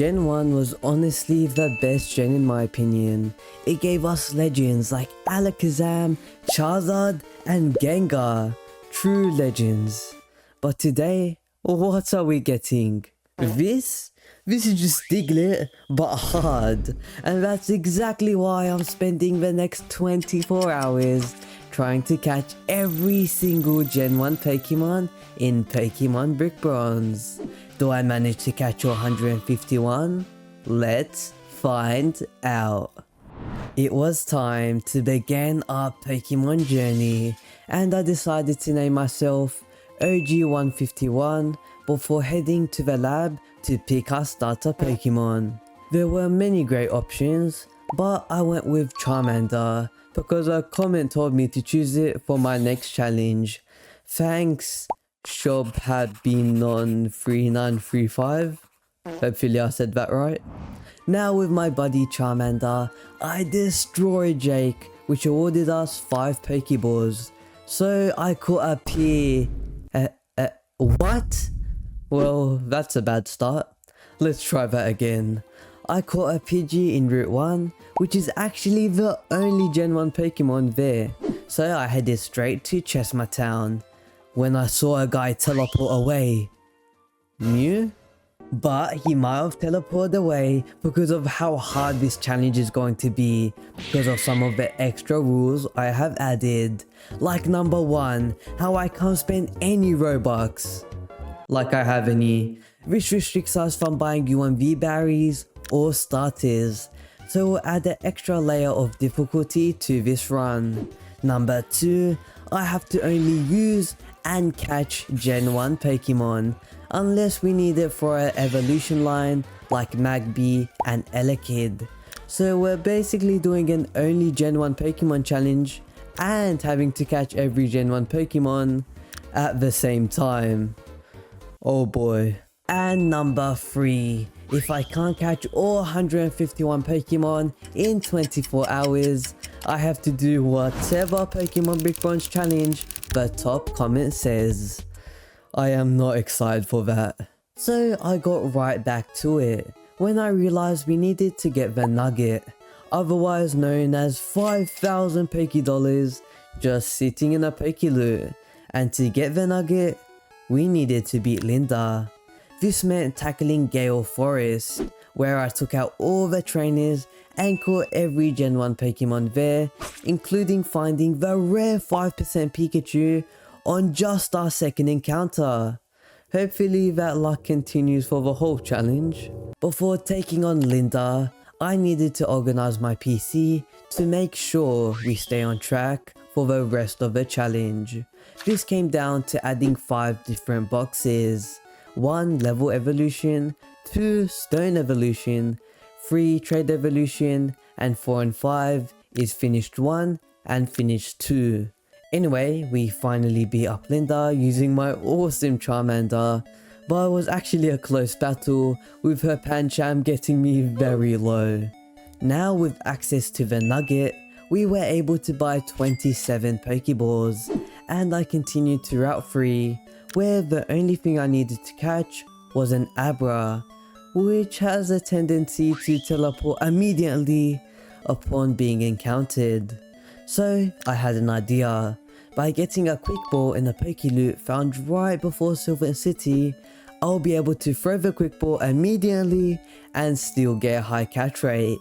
Gen 1 was honestly the best gen in my opinion. It gave us legends like Alakazam, Charizard and Gengar. True legends. But today, what are we getting? This is just Diglett, but hard. And that's exactly why I'm spending the next 24 hours trying to catch every single Gen 1 Pokemon in Pokemon Brick Bronze. Do I manage to catch 151? Let's find out. It was time to begin our Pokemon journey, and I decided to name myself OG151 before heading to the lab to pick our starter Pokemon. There were many great options, but I went with Charmander because a comment told me to choose it for my next challenge. Thanks, Shob had been on 3935. Hopefully I said that right. Now with my buddy Charmander, I destroyed Jake, which awarded us 5 Pokeballs. So I caught a what? Well, that's a bad start. Let's try that again. I caught a Pidgey in Route 1, which is actually the only Gen 1 Pokemon there. So I headed straight to Chesma Town, when I saw a guy teleport away. Mew? But he might have teleported away because of how hard this challenge is going to be, because of some of the extra rules I have added. Like number 1, how I can't spend any Robux. Like I have any. This restricts us from buying UMV berries or starters, so we'll add an extra layer of difficulty to this run. Number 2, I have to only use and catch Gen 1 Pokemon, unless we need it for an evolution line like Magby and Elekid. So we're basically doing an only Gen 1 Pokemon challenge and having to catch every Gen 1 Pokemon at the same time. Oh boy. And number 3, if I can't catch all 151 Pokemon in 24 hours, I have to do whatever Pokemon Brick Bronze challenge the top comment says. I am not excited for that. So I got right back to it when I realized we needed to get the Nugget, otherwise known as 5,000 Pokédollars, just sitting in a Pokéloot. And to get the Nugget, we needed to beat Linda. This meant tackling Gale Forest, where I took out all the trainers and caught every Gen 1 Pokemon there, including finding the rare 5% Pikachu on just our second encounter. Hopefully that luck continues for the whole challenge. Before taking on Linda, I needed to organize my PC to make sure we stay on track for the rest of the challenge. This came down to adding 5 different boxes. 1 level evolution, 2 stone evolution, 3 trade evolution, and 4 and 5 is finished 1 and finished 2. Anyway, we finally beat up Linda using my awesome Charmander, but it was actually a close battle with her Pancham getting me very low. Now with access to the Nugget, we were able to buy 27 Pokeballs, and I continued to Route 3, where the only thing I needed to catch was an Abra, which has a tendency to teleport immediately upon being encountered. So I had an idea. By getting a Quick Ball in a Pokeloot found right before Silvent City, I'll be able to throw the Quick Ball immediately and still get a high catch rate.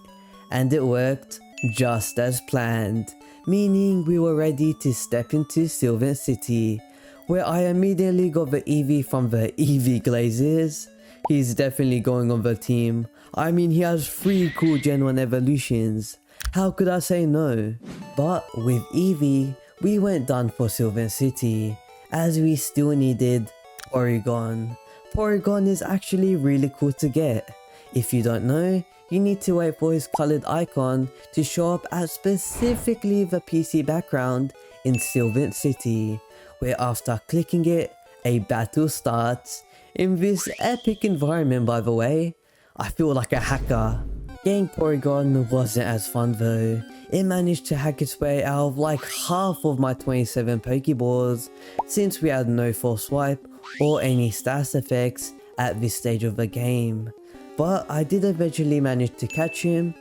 And it worked just as planned, meaning we were ready to step into Silvent City, where I immediately got the Eevee from the Eevee Glazers. He's definitely going on the team. I mean, he has 3 cool Gen 1 evolutions. How could I say no? But with Eevee, we went done for Silvent City, as we still needed Porygon. Porygon is actually really cool to get. If you don't know, you need to wait for his colored icon to show up at specifically the PC background in Silvent City, where after clicking it, a battle starts. In this epic environment, by the way. I feel like a hacker. Getting Porygon wasn't as fun though. It managed to hack its way out of like half of my 27 Pokeballs, since we had no Force Swipe or any stats effects at this stage of the game. but I did eventually manage to catch him,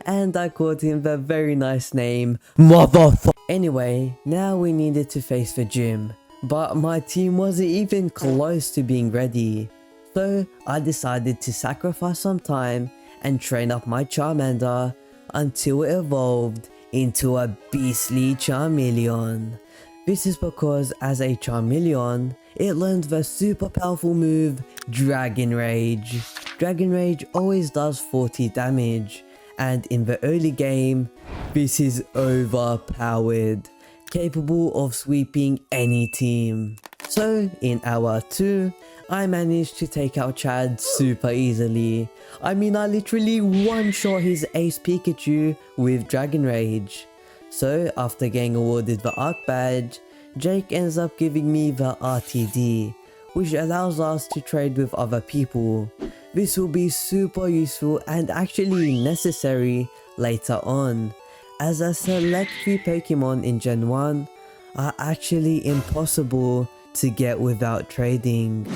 and I called him the very nice name, Motherfucker. Anyway, now we needed to face the gym, but my team wasn't even close to being ready. So I decided to sacrifice some time and train up my Charmander until it evolved into a beastly Charmeleon. This is because as a Charmeleon, it learned the super powerful move Dragon Rage. Dragon Rage always does 40 damage, and in the early game, this is overpowered, capable of sweeping any team. So in hour 2, I managed to take out Chad super easily. I mean, I literally one-shot his ace Pikachu with Dragon Rage. So after getting awarded the Arc Badge, Jake ends up giving me the RTD, which allows us to trade with other people. This will be super useful and actually necessary later on, as a select few Pokemon in Gen 1 are actually impossible to get without trading.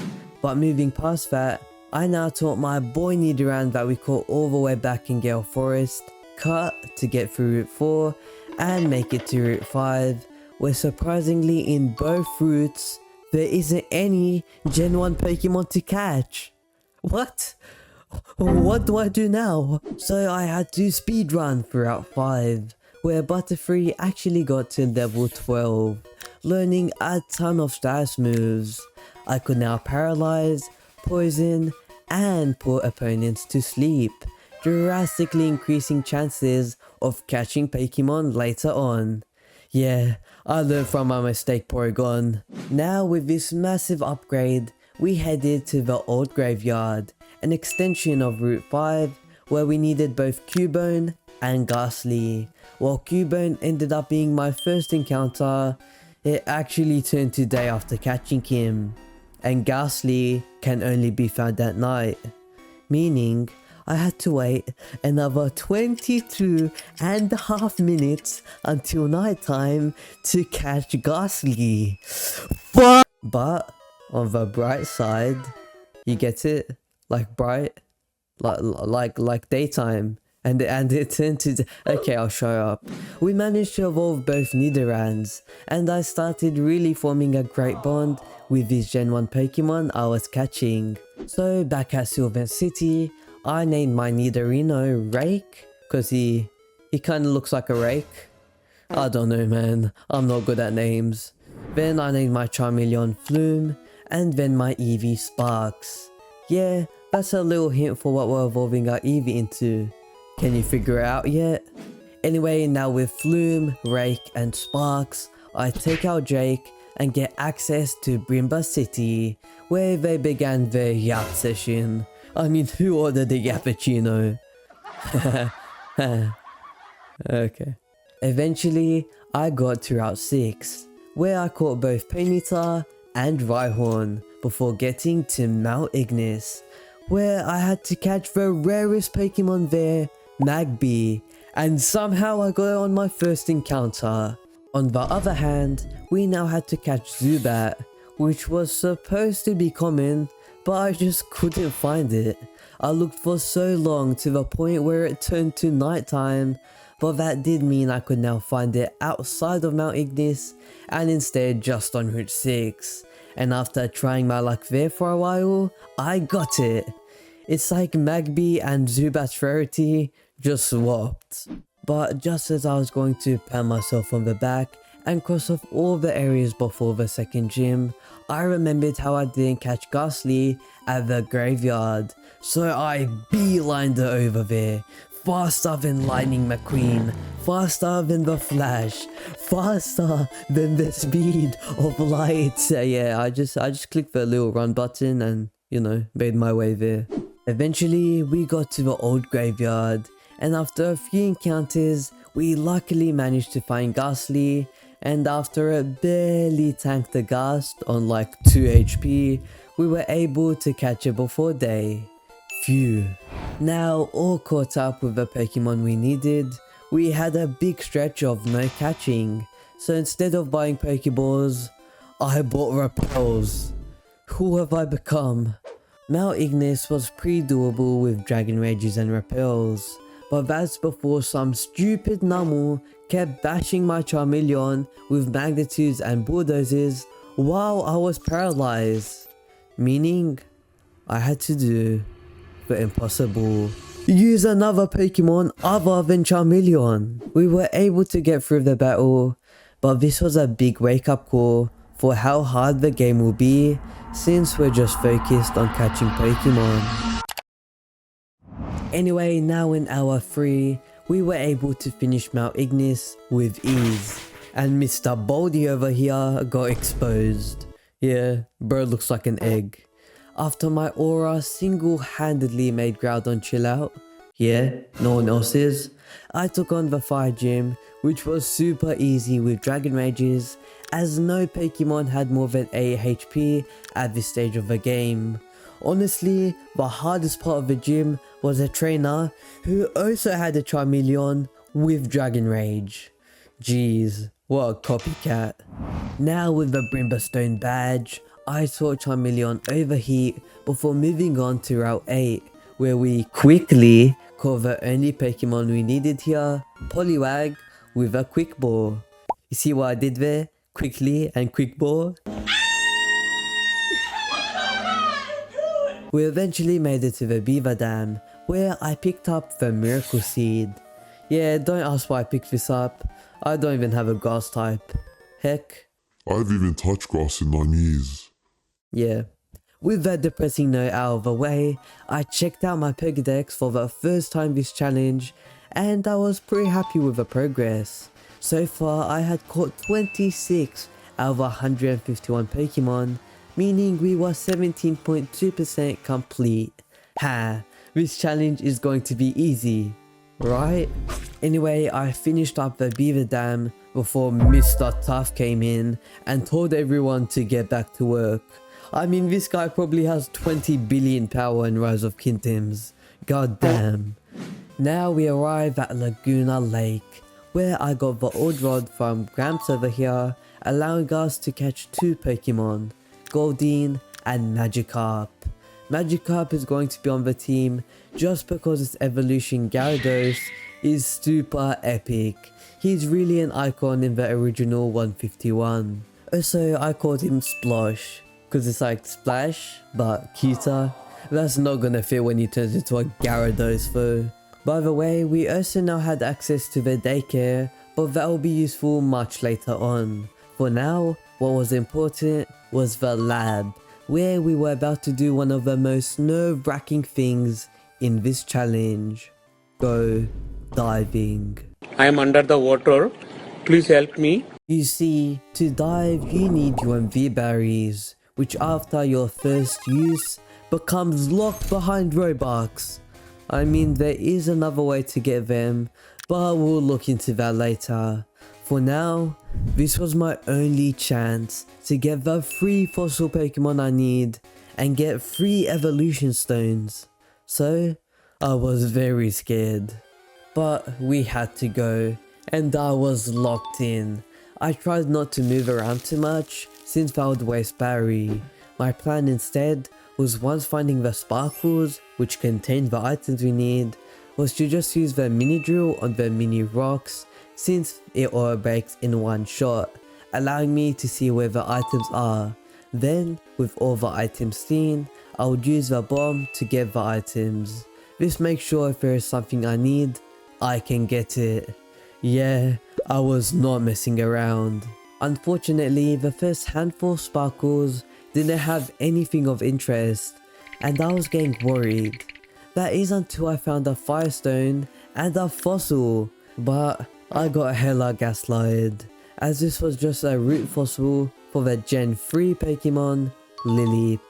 But moving past that, I now taught my boy Nidoran that we caught all the way back in Gale Forest, cut to get through Route 4 and make it to Route 5, where surprisingly in both routes, there isn't any Gen 1 Pokemon to catch. What? What do I do now? So I had to speedrun for Route 5, where Butterfree actually got to level 12, learning a ton of status moves. I could now paralyze, poison, and put opponents to sleep, drastically increasing chances of catching Pokemon later on. Yeah, I learned from my mistake, Porygon. Now with this massive upgrade, we headed to the old graveyard, an extension of Route 5, where we needed both Cubone and Ghastly. While Cubone ended up being my first encounter, it actually turned to day after catching him, and Ghastly can only be found at night, meaning I had to wait another 22.5 minutes until nighttime to catch Ghastly. But on the bright side, you get it? Like bright? Like daytime. And it turned to... Okay, I'll show up. We managed to evolve both Nidorans, and I started really forming a great bond with these Gen 1 Pokemon I was catching. So back at Silvent City, I named my Nidorino Rake, cause he kinda looks like a rake. I don't know, man, I'm not good at names. Then I named my Charmeleon Flume, and then my Eevee Sparks. Yeah, that's a little hint for what we're evolving our Eevee into. Can you figure it out yet? Anyway, now with Flume, Rake, and Sparks, I take out Jake and get access to Brimba City, where they began their yap session. I mean, who ordered a yappuccino? Okay. Eventually, I got to Route 6, where I caught both Ponyta and Rhyhorn before getting to Mount Ignis, where I had to catch the rarest Pokemon there, Magby, and somehow I got it on my first encounter. On the other hand, we now had to catch Zubat, which was supposed to be common, but I just couldn't find it. I looked for so long to the point where it turned to nighttime, but that did mean I could now find it outside of Mount Ignis and instead just on Route 6. And after trying my luck there for a while, I got it. It's like Magby and Zubat's rarity just swapped. But just as I was going to pat myself on the back and cross off all the areas before the second gym, I remembered how I didn't catch Ghastly at the graveyard, so I beelined it over there, faster than Lightning McQueen, faster than the Flash, faster than the speed of light. Yeah, I just clicked the little run button and, you know, made my way there. Eventually, we got to the old graveyard, and after a few encounters, we luckily managed to find Ghastly, and after it barely tanked the Ghast on like 2 HP, we were able to catch it before day. Phew. Now all caught up with the Pokemon we needed, we had a big stretch of no catching, so instead of buying Pokeballs, I bought Repels. Who have I become? Mount Ignis was pretty doable with Dragon Rages and Repels, but that's before some stupid Numel kept bashing my Charmeleon with Magnitudes and Bulldozers while I was paralyzed, meaning I had to do the impossible. Use another Pokemon other than Charmeleon. We were able to get through the battle, but this was a big wake up call for how hard the game will be since we're just focused on catching Pokemon. Anyway, now in hour 3, we were able to finish Mount Ignis with ease, and Mr. Baldy over here got exposed. Yeah, bro looks like an egg. After my aura single-handedly made Groudon chill out, yeah, no one else is, I took on the Fire Gym, which was super easy with Dragon Rages, as no Pokemon had more than 8 HP at this stage of the game. Honestly, the hardest part of the gym was a trainer who also had a Charmeleon with Dragon Rage. Jeez, what a copycat. Now with the Brimstone badge, I saw Charmeleon overheat before moving on to Route 8, where we quickly caught the only Pokemon we needed here, Poliwag, with a Quick Ball. You see what I did there? Quickly and Quick Ball. We eventually made it to the Beaver Dam, where I picked up the Miracle Seed. Yeah, don't ask why I picked this up, I don't even have a grass type. Heck. I've even touched grass in my knees. Yeah. With that depressing note out of the way, I checked out my Pokédex for the first time this challenge, and I was pretty happy with the progress. So far, I had caught 26 out of 151 Pokemon, meaning we were 17.2% complete. Ha, this challenge is going to be easy, right? Anyway, I finished up the Beaver Dam before Mr. Tough came in and told everyone to get back to work. I mean, this guy probably has 20 billion power in Rise of Kingdoms. God damn. Now we arrive at Laguna Lake, where I got the Old Rod from Gramps over here, allowing us to catch 2 Pokemon, Goldeen and Magikarp. Magikarp is going to be on the team just because its evolution Gyarados is super epic. He's really an icon in the original 151. Also, I called him Splosh, because it's like Splash, but cuter. That's not gonna fit when he turns into a Gyarados though. By the way, we also now had access to the daycare, but that will be useful much later on. For now, what was important was the lab, where we were about to do one of the most nerve-wracking things in this challenge. Go diving. I am under the water. Please help me. You see, to dive you need your MV berries, which after your first use becomes locked behind Robux. I mean, there is another way to get them, but we'll look into that later. For now, this was my only chance to get the 3 fossil Pokemon I need and get 3 evolution stones. So, I was very scared. But we had to go, and I was locked in. I tried not to move around too much since that would waste battery. My plan instead was, once finding the sparkles, which contained the items we need, was to just use the mini drill on the mini rocks since it auto breaks in one shot, allowing me to see where the items are. Then, with all the items seen, I would use the bomb to get the items. This makes sure if there is something I need, I can get it. Yeah, I was not messing around. Unfortunately, the first handful of sparkles didn't have anything of interest, and I was getting worried. That is until I found a Firestone and a fossil, but I got hella gaslighted, as this was just a root fossil for the Gen 3 Pokemon, Lileep.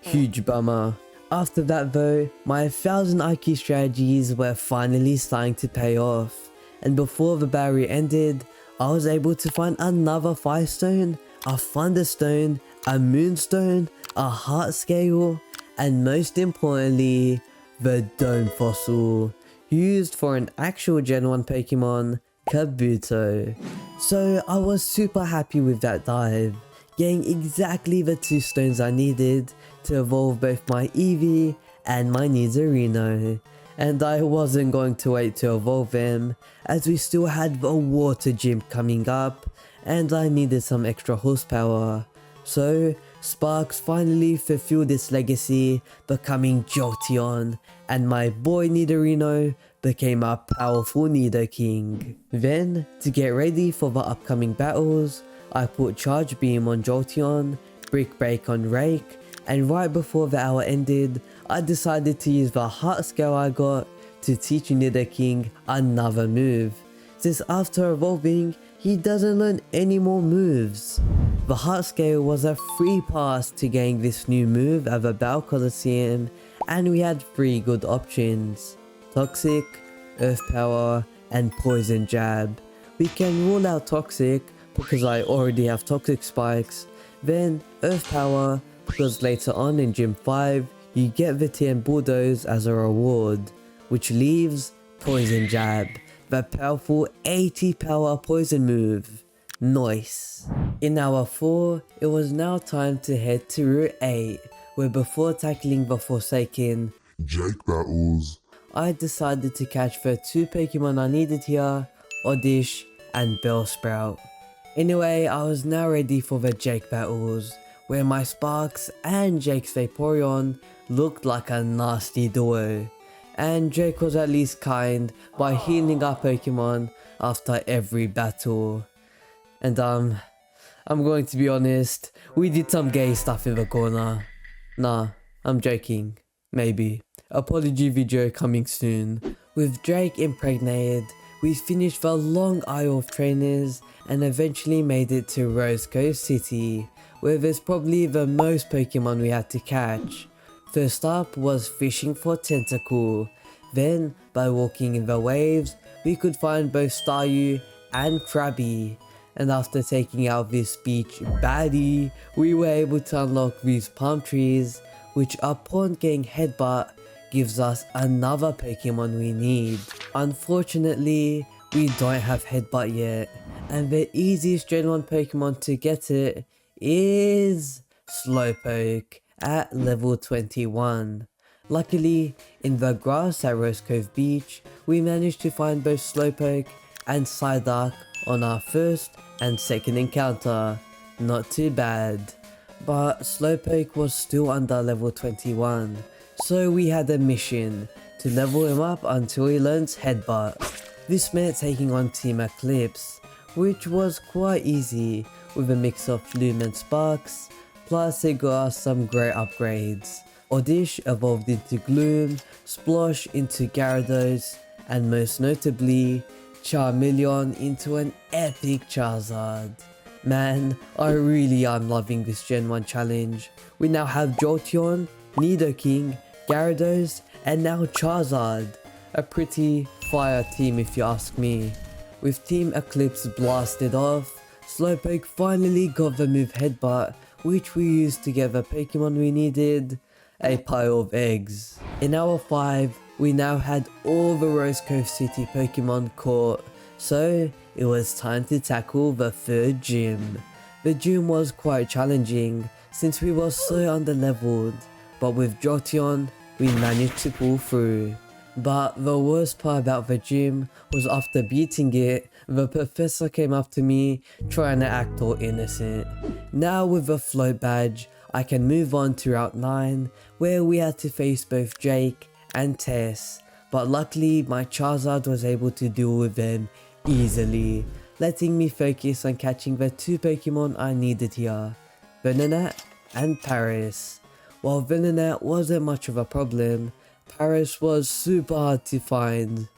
Huge bummer. After that though, my 1000 IQ strategies were finally starting to pay off, and before the battery ended, I was able to find another Firestone, a Thunderstone, a Moonstone, a Heart Scale, and most importantly, the Dome Fossil, used for an actual Gen 1 Pokemon, Kabuto. So I was super happy with that dive, getting exactly the 2 stones I needed to evolve both my Eevee and my Nidorino. And I wasn't going to wait to evolve them, as we still had a water gym coming up and I needed some extra horsepower. So Sparks finally fulfilled its legacy, becoming Jolteon, and my boy Nidorino became a powerful Nidoking. Then, to get ready for the upcoming battles, I put Charge Beam on Jolteon, Brick Break on Rake, and right before the hour ended, I decided to use the Heart Scale I got to teach Nidoking another move, since after evolving, he doesn't learn any more moves. The Heart Scale was a free pass to gain this new move at the Battle Coliseum, and we had 3 good options: Toxic, Earth Power, and Poison Jab. We can rule out Toxic because I already have Toxic Spikes, then Earth Power because later on in Gym 5 you get the TM Bulldoze as a reward, which leaves Poison Jab, the powerful 80 power poison move. Nice. In hour 4, it was now time to head to Route 8, where before tackling the Forsaken Jake battles. I decided to catch the 2 Pokemon I needed here, Oddish and Bellsprout. Anyway, I was now ready for the Jake battles, where my Sparks and Jake's Vaporeon looked like a nasty duo, and Jake was at least kind by healing our Pokemon after every battle. And I'm going to be honest, we did some gay stuff in the corner. Nah, I'm joking. Maybe. Apology video coming soon. With Drake impregnated, we finished the long aisle of trainers and eventually made it to Cove City, where there's probably the most Pokemon we had to catch. First up was fishing for Tentacle. Then, by walking in the waves, we could find both Staryu and Krabby. And after taking out this beach baddie, we were able to unlock these palm trees, which upon getting Headbutt gives us another Pokemon we need. Unfortunately, we don't have Headbutt yet, and the easiest Gen 1 Pokemon to get it is Slowpoke at level 21. Luckily, in the grass at Rose Cove Beach, we managed to find both Slowpoke and Psyduck on our first and second encounter. Not too bad. But Slowpoke was still under level 21, so we had a mission to level him up until he learns Headbutt. This meant taking on Team Eclipse, which was quite easy with a mix of Flume and Sparks, plus it got us some great upgrades. Oddish evolved into Gloom, Splosh into Gyarados, and most notably, Charmeleon into an epic Charizard. Man, I really am loving this Gen 1 challenge. We now have Jolteon, Nidoking, Gyarados, and now Charizard. A pretty fire team if you ask me. With Team Eclipse blasted off, Slowpoke finally got the move Headbutt, which we used to get the Pokemon we needed, a pile of eggs. In hour 5, we now had all the Rose Cove City Pokemon caught, so it was time to tackle the 3rd gym. The gym was quite challenging since we were so underleveled, but with Jolteon, we managed to pull through. But the worst part about the gym was after beating it, the professor came up to me trying to act all innocent. Now with the float badge, I can move on to Route 9, where we had to face both Jake and Tess, but luckily my Charizard was able to deal with them easily, letting me focus on catching the 2 Pokemon I needed here, Venonat and Paris. While Venonat wasn't much of a problem, Paris was super hard to find.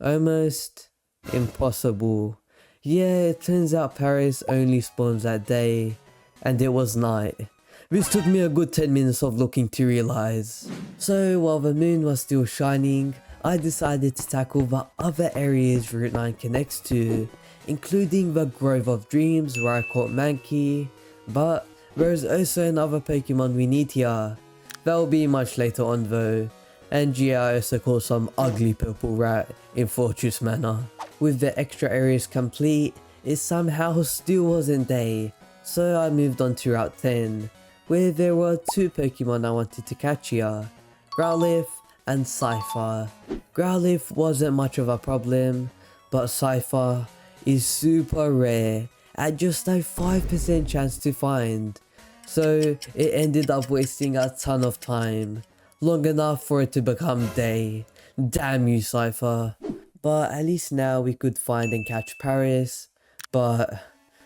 Almost impossible. Yeah, it turns out Paris only spawns at day, and it was night. This took me a good 10 minutes of looking to realize. So while the moon was still shining, I decided to tackle the other areas Route 9 connects to, including the Grove of Dreams where I caught Mankey, but there is also another Pokemon we need here. That will be much later on though, and yeah, I also caught some ugly purple rat in Fortress Manor. With the extra areas complete, it somehow still wasn't day, so I moved on to Route 10, where there were two Pokemon I wanted to catch here, Growlithe and Scyther. Growlithe wasn't much of a problem, but Scyther is super rare at just a 5% chance to find, so it ended up wasting a ton of time, long enough for it to become day. Damn you, Scyther. But at least now we could find and catch Paris, but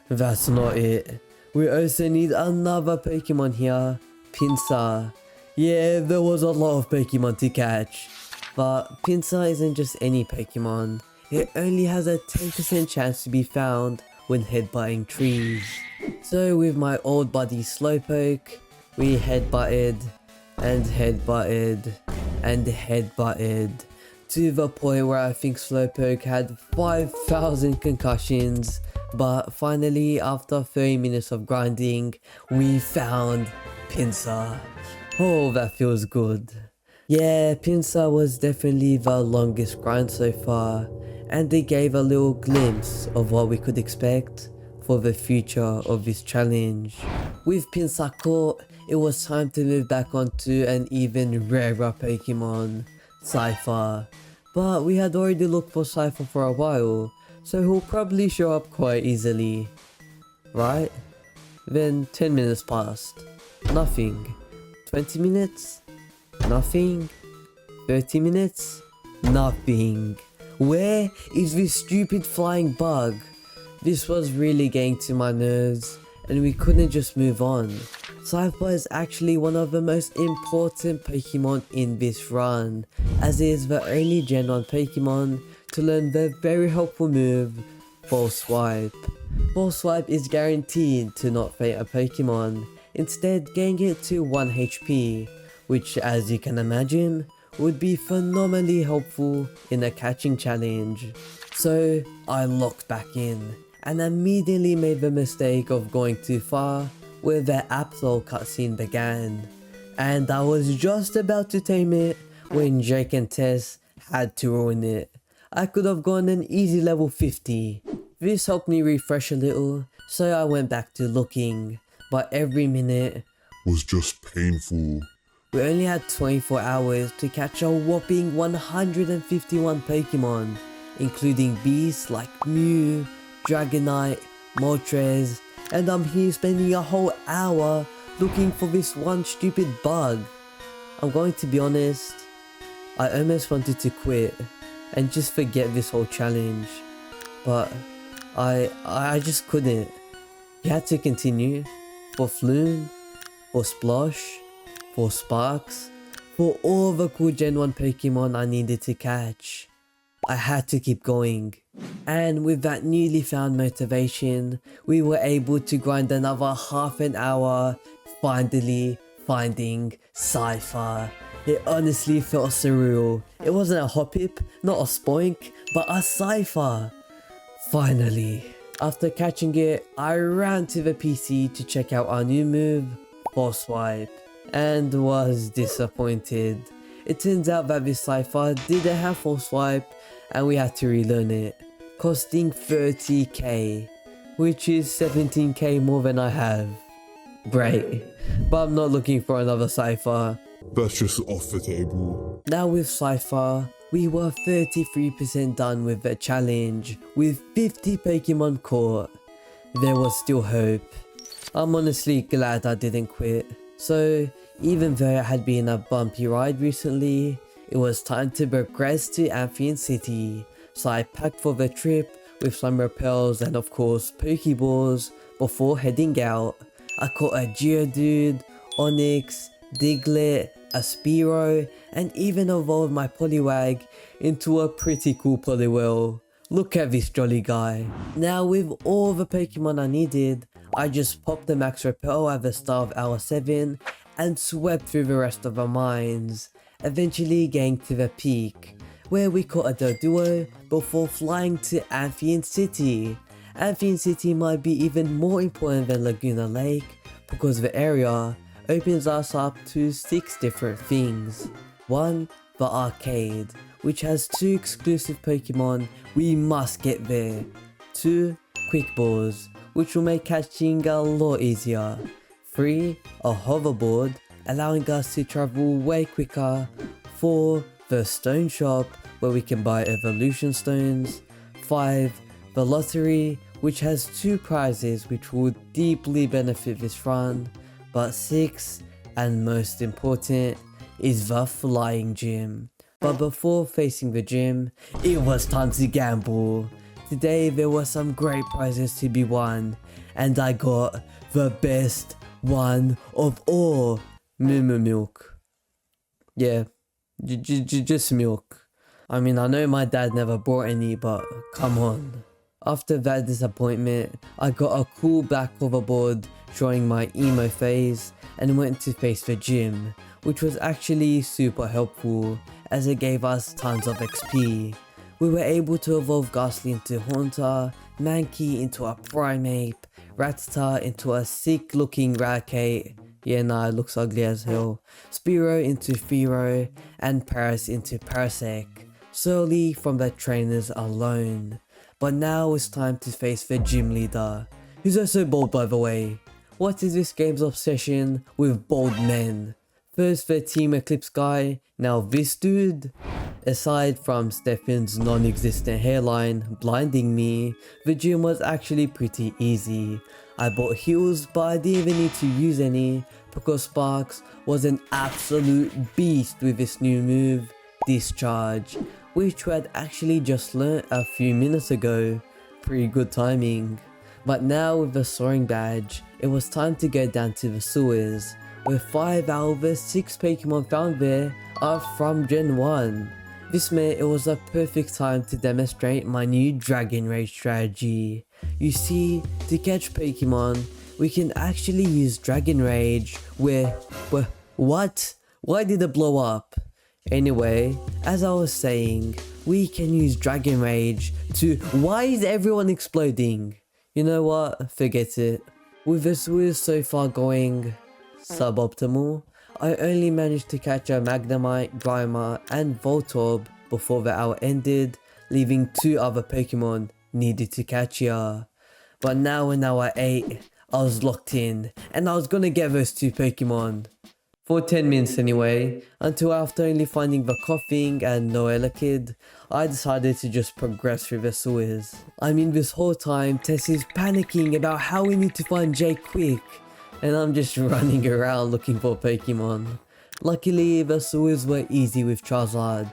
that's not it. We also need another Pokemon here, Pinsir. Yeah, there was a lot of Pokemon to catch, but Pinsir isn't just any Pokemon. It only has a 10% chance to be found when headbutting trees. So with my old buddy Slowpoke, we headbutted and headbutted and headbutted to the point where I think Slowpoke had 5,000 concussions. But finally, after 30 minutes of grinding, we found Pinsir. Oh, that feels good. Yeah, Pinsir was definitely the longest grind so far, and they gave a little glimpse of what we could expect for the future of this challenge. With Pinsir caught, it was time to move back onto an even rarer Pokemon, Scyther. But we had already looked for Scyther for a while, so he'll probably show up quite easily, right? Then 10 minutes passed, nothing. 20 minutes, nothing. 30 minutes, nothing. Where is this stupid flying bug? This was really getting to my nerves, and we couldn't just move on. Scyther is actually one of the most important Pokemon in this run, as it is the only Gen 1 Pokemon to learn the very helpful move, False Swipe. False Swipe is guaranteed to not faint a Pokemon, instead getting it to 1 HP, which, as you can imagine, would be phenomenally helpful in a catching challenge. So I locked back in, and immediately made the mistake of going too far where the Absol cutscene began, and I was just about to tame it when Jake and Tess had to ruin it. I could have gone an easy level 50. This helped me refresh a little, so I went back to looking, but every minute Was just painful. we only had 24 hours to catch a whopping 151 Pokemon, including beasts like Mew, Dragonite, Moltres, and I'm here spending a whole hour looking for this one stupid bug. I'm going to be honest, I almost wanted to quit and just forget this whole challenge, but I just couldn't. You had to continue, for Flume, for Splosh, for Sparks, for all the cool Gen 1 Pokemon I needed to catch. I had to keep going, and with that newly found motivation, we were able to grind another half an hour, finally finding Scyther. It honestly felt surreal. It wasn't a Hoppip, not a Spoink, but a Scyther. Finally. After catching it, I ran to the PC to check out our new move, False Swipe, and was disappointed. It turns out that this Scyther didn't have False Swipe, and we had to relearn it, costing 30k, which is 17k more than I have. Great, but I'm not looking for another Scyther. That's just off the table. Now with Scyther, we were 33% done with the challenge, with 50 Pokemon caught. There was still hope. I'm honestly glad I didn't quit. So, even though it had been a bumpy ride recently, it was time to progress to Amphen City. So I packed for the trip with some repels and of course Pokeballs before heading out. I caught a Geodude, Onix, Diglett, a Spearow, and even evolved my Poliwag into a pretty cool Poliwhirl. Look at this jolly guy. Now with all the Pokemon I needed, I just popped the max repel at the start of hour 7 and swept through the rest of the mines, eventually getting to the peak, where we caught a Doduo before flying to Amphen City. Amphen City might be even more important than Laguna Lake because the area opens us up to 6 different things. 1. The arcade, which has 2 exclusive Pokemon we must get there. 2. Quick Balls, which will make catching a lot easier. 3. A hoverboard, allowing us to travel way quicker. 4. The stone shop, where we can buy evolution stones. 5. The lottery, which has 2 prizes which will deeply benefit this run. But 6, and most important, is the flying gym. But before facing the gym, it was time to gamble. Today there were some great prizes to be won, and I got the best one of all. Milk. Yeah, just milk. I mean, I know my dad never bought any, but come on. After that disappointment, I got a cool black hoverboard showing my emo phase and went to face the gym, which was actually super helpful as it gave us tons of XP. We were able to evolve Ghastly into Haunter, Mankey into a Primeape, Rattata into a sick looking Raticate, yeah nah, it looks ugly as hell, Spearow into Fearow, and Paris into Parasect, solely from the trainers alone. But now it's time to face the gym leader, who's also bold by the way. What is this game's obsession with bold men? First the Team Eclipse guy, now this dude. Aside from Stefan's non-existent hairline blinding me, the gym was actually pretty easy. I bought heals, but I didn't even need to use any because Sparks was an absolute beast with this new move, Discharge, which we had actually just learnt a few minutes ago. Pretty good timing. But now with the soaring badge, it was time to go down to the sewers, where 5 out of the 6 Pokemon found there are from Gen 1. This meant it was a perfect time to demonstrate my new Dragon Rage strategy. You see, to catch Pokemon, we can actually use Dragon Rage what? Why did it blow up? Anyway, as I was saying, we can use Dragon Rage to... Why is everyone exploding? You know what? Forget it. With the sewers so far going suboptimal, I only managed to catch a Magnemite, Grimer, and Voltorb before the hour ended, leaving 2 other Pokemon needed to catch ya. But now in hour 8, I was locked in, and I was gonna get those 2 Pokemon. For 10 minutes anyway, until after only finding the Coughing and no Elekid, I decided to just progress through the sewers. I mean, this whole time Tess is panicking about how we need to find Jay quick, and I'm just running around looking for Pokemon. Luckily, the sewers were easy with Charizard.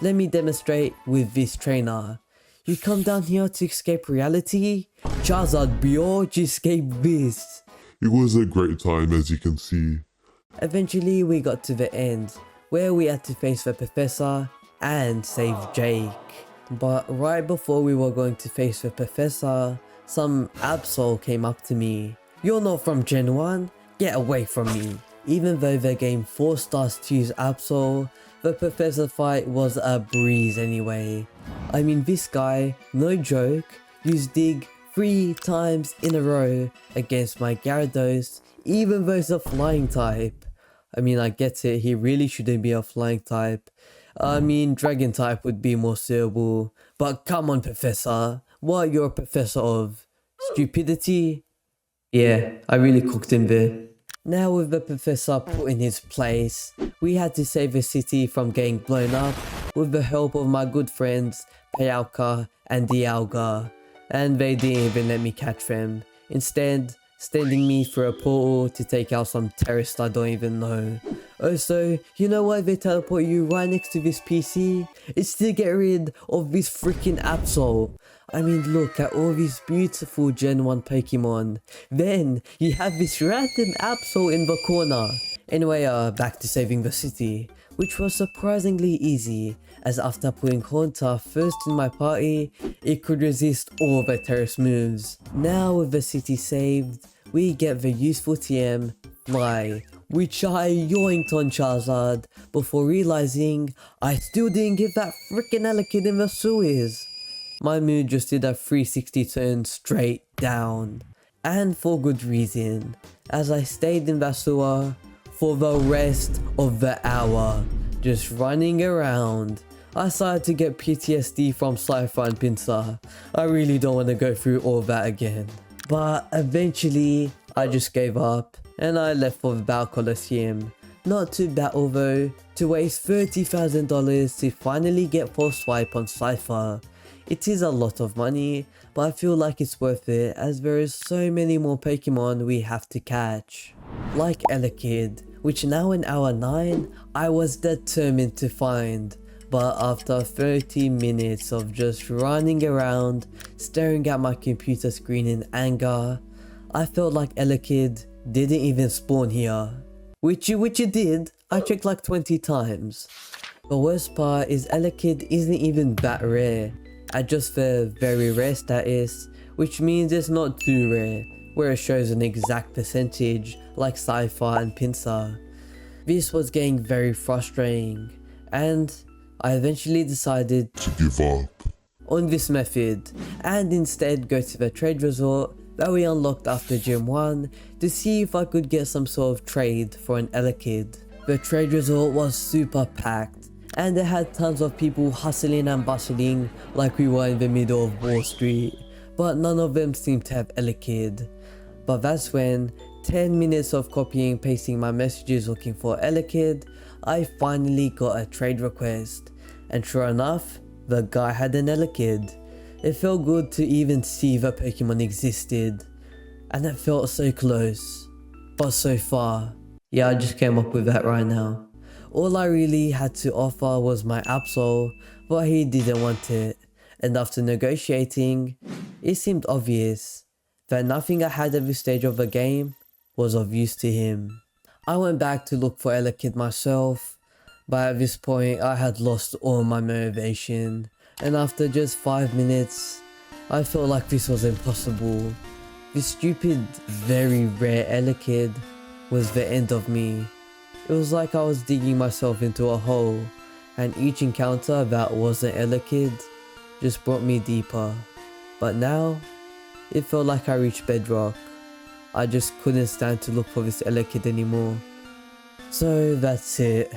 Let me demonstrate with this trainer. You come down here to escape reality? Charizard bro, just escape this. It was a great time, as you can see. Eventually we got to the end, where we had to face the Professor and save Jake. But right before we were going to face the Professor, some Absol came up to me. You're not from Gen 1, get away from me. Even though the game forced us to use Absol, the Professor fight was a breeze anyway. I mean, this guy, no joke, used Dig 3 times in a row against my Gyarados, even though it's a flying type. I mean, I get it, he really shouldn't be a flying type. I mean, Dragon type would be more suitable. But come on, Professor, what are you a professor of? Stupidity? Yeah, I really cooked him there. Now with the Professor put in his place, we had to save the city from getting blown up with the help of my good friends Payalka and Dialga. And they didn't even let me catch them. Instead, sending me through a portal to take out some terrorist I don't even know. Also, you know why they teleport you right next to this PC? It's to get rid of this freaking Absol. I mean, look at all these beautiful Gen 1 Pokemon. Then, you have this random Absol in the corner. Anyway, back to saving the city, which was surprisingly easy, as after putting Haunter first in my party, it could resist all the terrorist moves. Now with the city saved, we get the useful TM, Fly, which I yoinked on Charizard before realizing I still didn't get that freaking Elekid in the sewers. My mood just did a 360 turn straight down. And for good reason, as I stayed in the sewer for the rest of the hour, just running around. I started to get PTSD from Scyther and Pinsir. I really don't want to go through all that again. But eventually, I just gave up and I left for the Battle Coliseum. Not to battle though, to waste $30,000 to finally get full swipe on Scyther. It is a lot of money, but I feel like it's worth it as there is so many more Pokemon we have to catch. Like Elekid, which now in hour 9, I was determined to find. But after 30 minutes of just running around, staring at my computer screen in anger, I felt like Elekid didn't even spawn here. Which it did, I checked like 20 times. The worst part is Elekid isn't even that rare, at just the very rare status, which means it's not too rare, where it shows an exact percentage like Scyther and Pinsir. This was getting very frustrating, and I eventually decided to give up on this method and instead go to the trade resort that we unlocked after Gym 1 to see if I could get some sort of trade for an Elekid. The trade resort was super packed and it had tons of people hustling and bustling like we were in the middle of Wall Street, but none of them seemed to have Elekid. But that's when 10 minutes of copying and pasting my messages looking for Elekid, I finally got a trade request, and sure enough, the guy had an Elekid. It felt good to even see the Pokemon existed, and it felt so close, but so far. Yeah, I just came up with that right now. All I really had to offer was my Absol, but he didn't want it, and after negotiating, it seemed obvious that nothing I had at this stage of the game was of use to him. I went back to look for Elekid myself, but at this point I had lost all my motivation, and after just 5 minutes, I felt like this was impossible. This stupid, very rare Elekid was the end of me. It was like I was digging myself into a hole, and each encounter that wasn't Elekid just brought me deeper. But now, it felt like I reached bedrock. I just couldn't stand to look for this Elekid anymore. So that's it.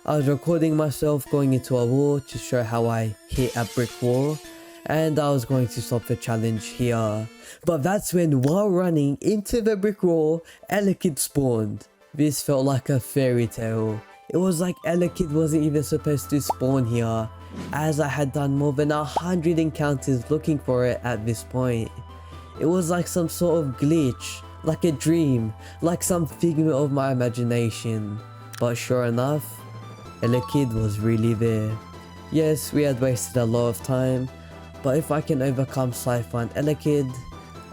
I was recording myself going into a wall to show how I hit a brick wall, and I was going to stop the challenge here. But that's when, while running into the brick wall, Elekid spawned. This felt like a fairy tale. It was like Elekid wasn't even supposed to spawn here, as I had done more than 100 encounters looking for it at this point. It was like some sort of glitch, like a dream, like some figment of my imagination. But sure enough, Elekid was really there. Yes, we had wasted a lot of time, but if I can overcome Scyther and Elekid,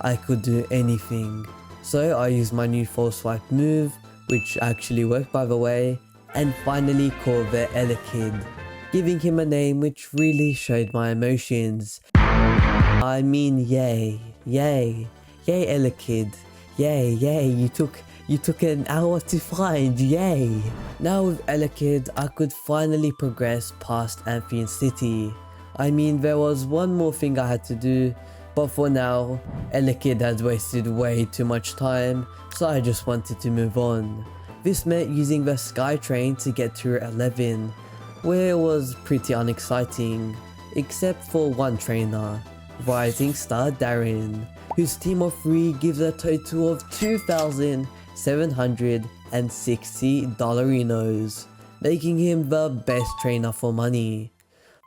I could do anything. So I used my new full swipe move, which actually worked by the way, and finally caught the Elekid, giving him a name which really showed my emotions. I mean, yay, yay, yay Elekid, yay, yay, you took an hour to find, yay. Now with Elekid, I could finally progress past Amphen City. I mean, there was one more thing I had to do, but for now, Elekid had wasted way too much time, so I just wanted to move on. This meant using the Sky Train to get to Route 11, where it was pretty unexciting, except for one trainer, Rising Star Darren, whose team of 3 gives a total of 2,760 dollarinos, making him the best trainer for money.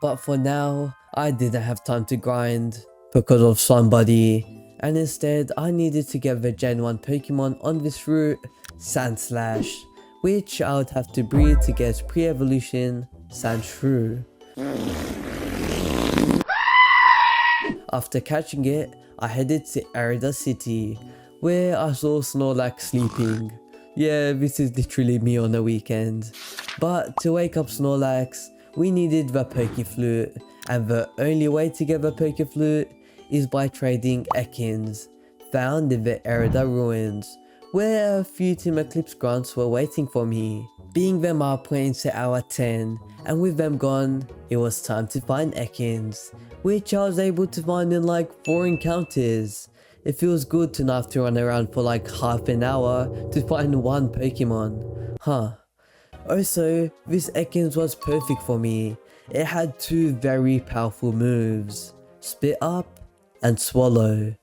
But for now, I didn't have time to grind because of somebody, and instead I needed to get the Gen 1 Pokemon on this route, Sandslash, which I would have to breed to get pre-evolution Sandshrew. After catching it, I headed to Arida City, where I saw Snorlax sleeping. Yeah, this is literally me on a weekend. But to wake up Snorlax, we needed the Pokeflute, and the only way to get the Pokeflute is by trading Ekans, found in the Arida ruins, where a few Team Eclipse grunts were waiting for me. Being them up went into hour 10, and with them gone, it was time to find Ekans, which I was able to find in like 4 encounters. It feels good to not have to run around for like half an hour to find one Pokemon. Huh. Also, this Ekans was perfect for me. It had 2 very powerful moves, Spit Up and Swallow.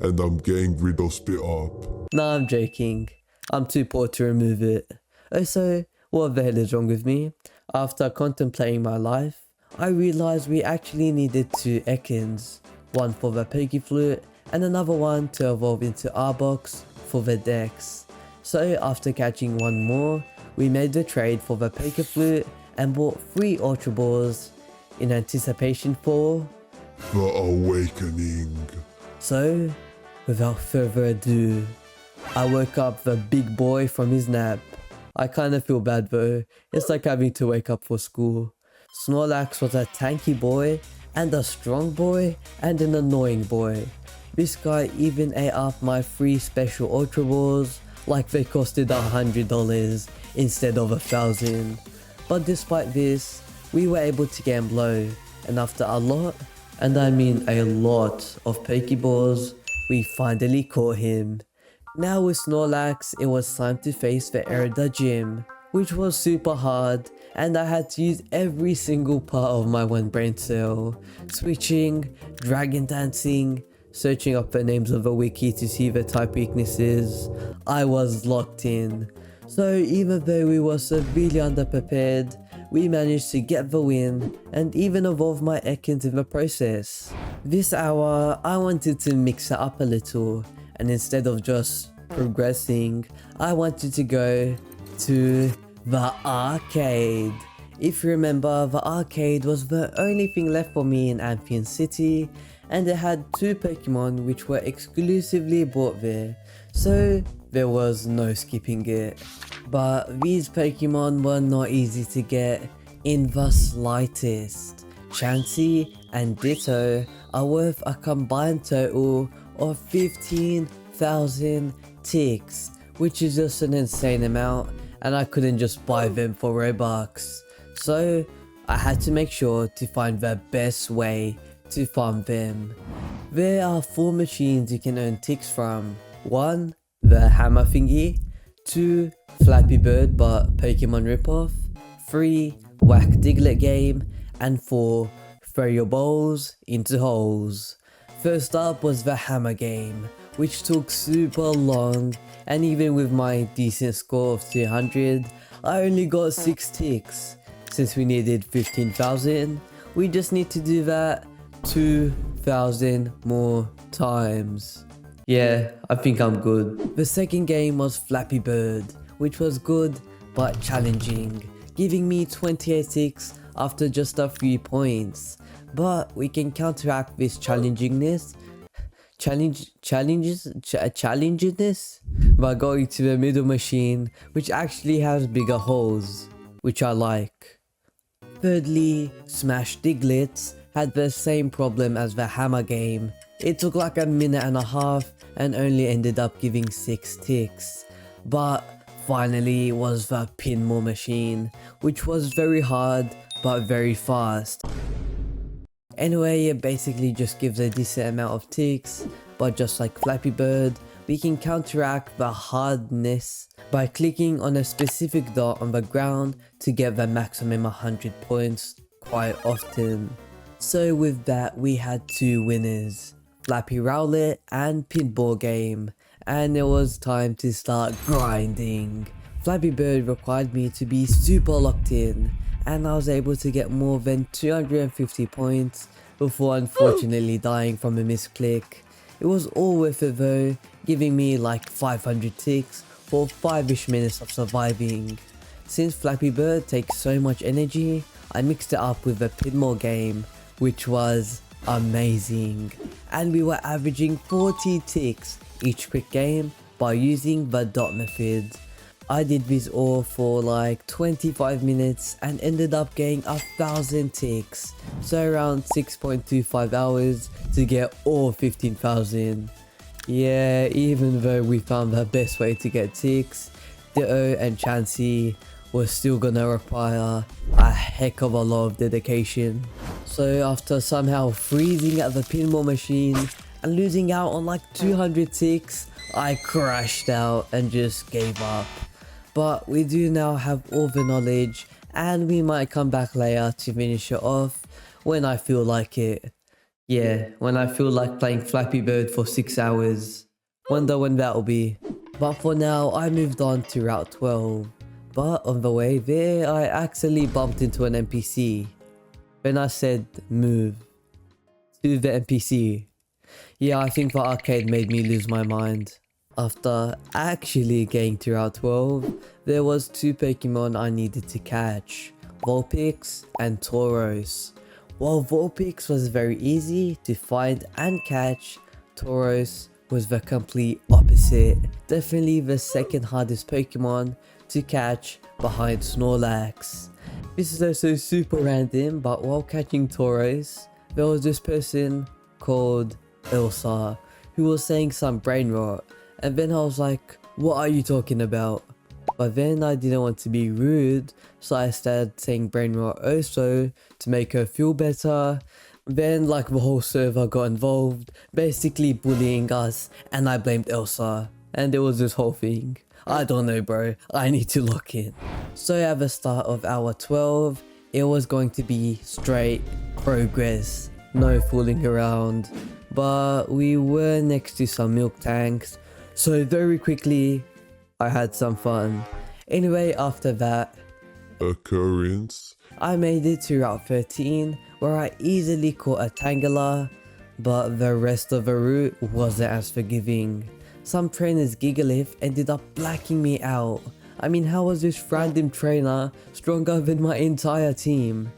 and I'm getting rid of Spit Up. Nah, I'm joking. I'm too poor to remove it. Also, what the hell is wrong with me? After contemplating my life, I realized we actually needed 2 Ekans, one for the Pokeflute and another one to evolve into Arbok for the Dex. So after catching one more, we made the trade for the Pokeflute and bought 3 Ultra Balls in anticipation for The Awakening. So, without further ado, I woke up the big boy from his nap. I kinda feel bad though, it's like having to wake up for school. Snorlax was a tanky boy, and a strong boy, and an annoying boy. This guy even ate up my 3 special Ultra Balls like they costed $100 instead of 1,000. But despite this, we were able to game low, and after a lot, and I mean a lot of Pokeballs, we finally caught him. Now with Snorlax, it was time to face the Arida gym, which was super hard, and I had to use every single part of my one brain cell. Switching, dragon dancing, searching up the names of the wiki to see the type weaknesses. I was locked in. So even though we were severely underprepared, we managed to get the win and even evolve my Ekans in the process. This hour, I wanted to mix it up a little, and instead of just progressing, I wanted to go to the arcade. If you remember, the arcade was the only thing left for me in Amphen City, and it had 2 Pokemon which were exclusively bought there, so there was no skipping it. But these Pokemon were not easy to get in the slightest. Chansey and Ditto are worth a combined total of 15,000 ticks, which is just an insane amount, and I couldn't just buy them for Robux. So I had to make sure to find the best way to farm them. There are 4 machines you can earn ticks from. 1, the hammer thingy. 2, Flappy Bird but Pokemon ripoff. 3, Whack Diglett game. And 4, throw your balls into holes. First up was the hammer game, which took super long, and even with my decent score of 200, I only got 6 ticks. Since we needed 15,000, we just need to do that 2,000 more times. Yeah, I think I'm good. The second game was Flappy Bird, which was good but challenging, giving me 28 ticks after just a few points. But we can counteract this challengingness by going to the middle machine, which actually has bigger holes, which I like. Thirdly, Smash Diglett had the same problem as the hammer game. It took like a minute and a half and only ended up giving 6 ticks. But finally was the pinball machine, which was very hard but very fast. Anyway, it basically just gives a decent amount of ticks, but just like Flappy Bird, we can counteract the hardness by clicking on a specific dot on the ground to get the maximum 100 points quite often. So with that, we had 2 winners, Flappy Rowlet and Pinball game, and it was time to start grinding. Flappy Bird required me to be super locked in, and I was able to get more than 250 points before unfortunately dying from a misclick. It was all worth it though, giving me like 500 ticks for 5ish minutes of surviving. Since Flappy Bird takes so much energy, I mixed it up with the Pinball game, which was amazing. And we were averaging 40 ticks each quick game by using the dot method. I did this all for like 25 minutes and ended up getting 1,000 ticks, so around 6.25 hours to get all 15,000. Yeah, even though we found the best way to get ticks, Ditto and Chansey was still gonna require a heck of a lot of dedication. So after somehow freezing at the pinball machine and losing out on like 200 ticks, I crashed out and just gave up. But we do now have all the knowledge, and we might come back later to finish it off when I feel like it. Yeah, when I feel like playing Flappy Bird for 6 hours. Wonder when that'll be. But for now, I moved on to Route 12. But on the way there, I accidentally bumped into an NPC. When I said move to the NPC. Yeah, I think the arcade made me lose my mind. After actually getting to Route 12, there was 2 Pokemon I needed to catch. Vulpix and Tauros. While Vulpix was very easy to find and catch, Tauros was the complete opposite. Definitely the second hardest Pokemon to catch behind Snorlax. This is also super random, but while catching Tauros, there was this person called Elsa who was saying some brain rot, and then I was like, what are you talking about? But then I didn't want to be rude, so I started saying brain rot also to make her feel better. Then like the whole server got involved, basically bullying us, and I blamed Elsa, and it was this whole thing. I don't know bro, I need to lock in. So at the start of hour 12, it was going to be straight progress, no fooling around. But we were next to some milk tanks, so very quickly I had some fun. Anyway, after that Occurrence. I made it to Route 13 where I easily caught a Tangela, but the rest of the route wasn't as forgiving. Some trainer's Gigalith ended up blacking me out. I mean, how was this random trainer stronger than my entire team?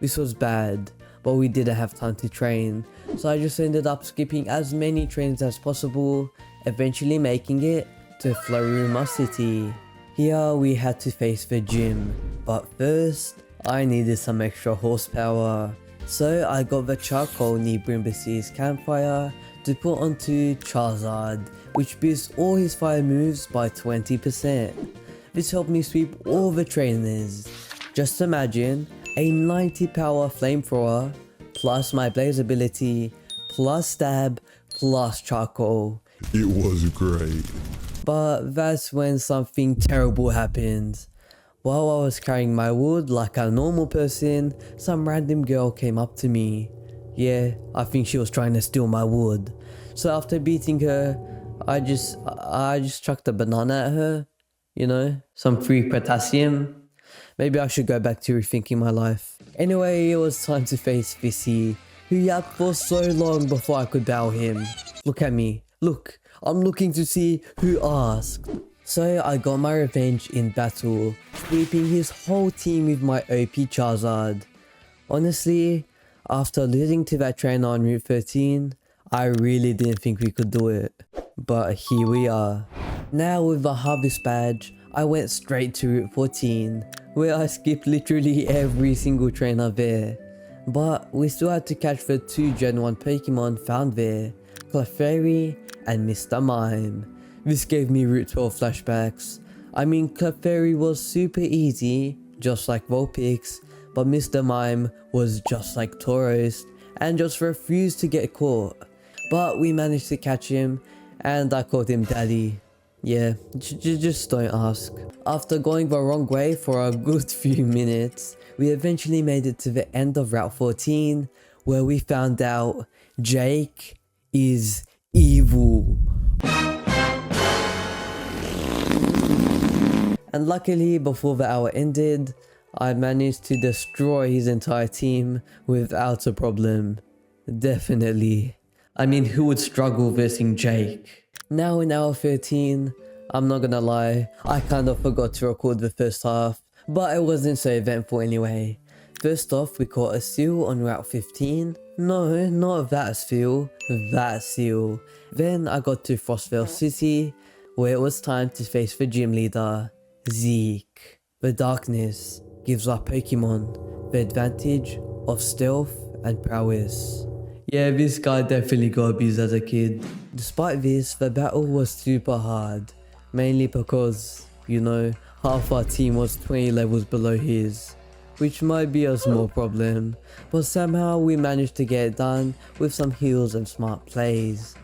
This was bad, but we didn't have time to train, so I just ended up skipping as many trains as possible, eventually making it to Floruma City. Here we had to face the gym, but first I needed some extra horsepower. So I got the charcoal near Brimbus's campfire to put onto Charizard, which boosts all his fire moves by 20%. This helped me sweep all the trainers. Just imagine a 90 power flamethrower, plus my blaze ability, plus stab, plus charcoal. It was great. But that's when something terrible happened. While I was carrying my wood like a normal person, some random girl came up to me. Yeah, I think she was trying to steal my wood. So after beating her, I just chucked a banana at her. You know, some free potassium. Maybe I should go back to rethinking my life. Anyway, it was time to face Vissy, who yapped for so long before I could bow him. Look at me. Look, I'm looking to see who asked. So I got my revenge in battle, sweeping his whole team with my OP Charizard. Honestly, after losing to that trainer on Route 13, I really didn't think we could do it. But here we are. Now with the Harvest badge, I went straight to Route 14, where I skipped literally every single trainer there. But we still had to catch the 2 Gen 1 Pokemon found there, Clefairy and Mr. Mime. This gave me Route 12 flashbacks. I mean, Clefairy was super easy, just like Vulpix, but Mr. Mime was just like Tauros, and just refused to get caught. But we managed to catch him, and I called him Daddy. Yeah, just don't ask. After going the wrong way for a good few minutes, we eventually made it to the end of Route 14, where we found out Jake is evil. And luckily, before the hour ended, I managed to destroy his entire team without a problem. Definitely. I mean, who would struggle versing Jake? Now in hour 13, I'm not gonna lie, I kind of forgot to record the first half, but it wasn't so eventful anyway. First off, we caught a seal on Route 15. No, not that seal, that seal. Then I got to Frostvale City, where it was time to face the gym leader, Zeke. The darkness gives our Pokemon the advantage of stealth and prowess. Yeah, this guy definitely got abused as a kid. Despite this, the battle was super hard, mainly because, you know, half our team was 20 levels below his, which might be a small problem, but somehow we managed to get it done with some heals and smart plays.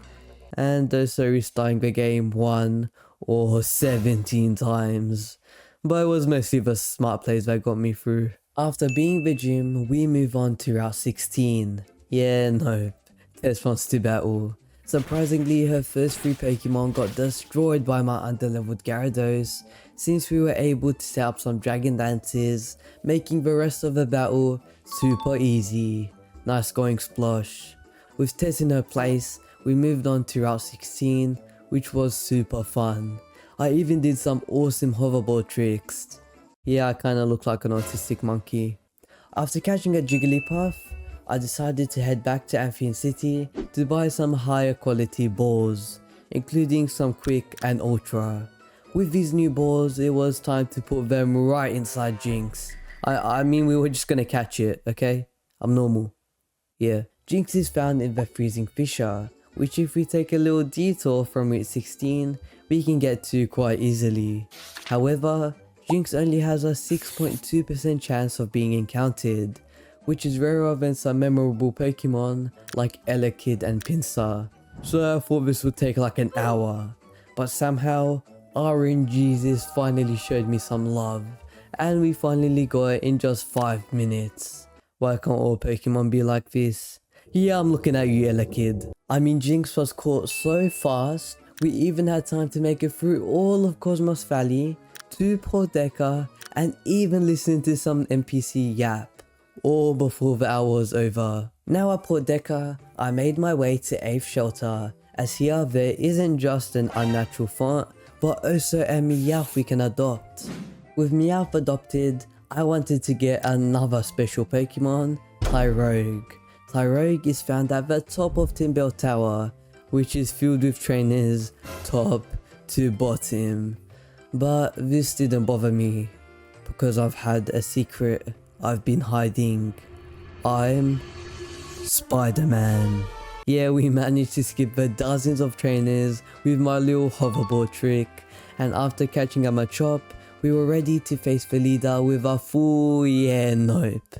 And also restarting the game 1 or 17 times, but it was mostly the smart plays that got me through. After being the gym, we move on to Route 16. Yeah, no, test wants to battle. Surprisingly, her first 3 Pokemon got destroyed by my underleveled Gyarados, since we were able to set up some Dragon Dances, making the rest of the battle super easy. Nice going Splosh. With Tess in her place, we moved on to Route 16, which was super fun. I even did some awesome hoverboard tricks. Yeah, I kinda look like an autistic monkey. After catching a Jigglypuff, I decided to head back to Amphen City to buy some higher quality balls, including some Quick and Ultra. With these new balls, it was time to put them right inside Jinx. I mean, we were just gonna catch it, okay? I'm normal. Yeah. Jinx is found in the Freezing Fissure, which if we take a little detour from Route 16, we can get to quite easily. However, Jinx only has a 6.2% chance of being encountered, which is rarer than some memorable Pokemon like Elekid and Pinsir. So I thought this would take like an hour, but somehow RNGesus finally showed me some love, and we finally got it in just 5 minutes. Why can't all Pokemon be like this? Yeah, I'm looking at you, Elekid. I mean, Jinx was caught so fast, we even had time to make it through all of Cosmos Valley, to Port Deca, and even listen to some NPC yap, all before the hour was over. Now at Port Deca, I made my way to 8th Shelter, as here there isn't just an unnatural font, but also a Meowth we can adopt. With Meowth adopted, I wanted to get another special Pokemon, Tyrogue. Tyrogue is found at the top of Timbel Tower, which is filled with trainers top to bottom. But this didn't bother me, because I've had a secret I've been hiding. I'm Spider-Man. Yeah, we managed to skip the dozens of trainers with my little hoverboard trick, and after catching a Machop, we were ready to face the leader with a full nope.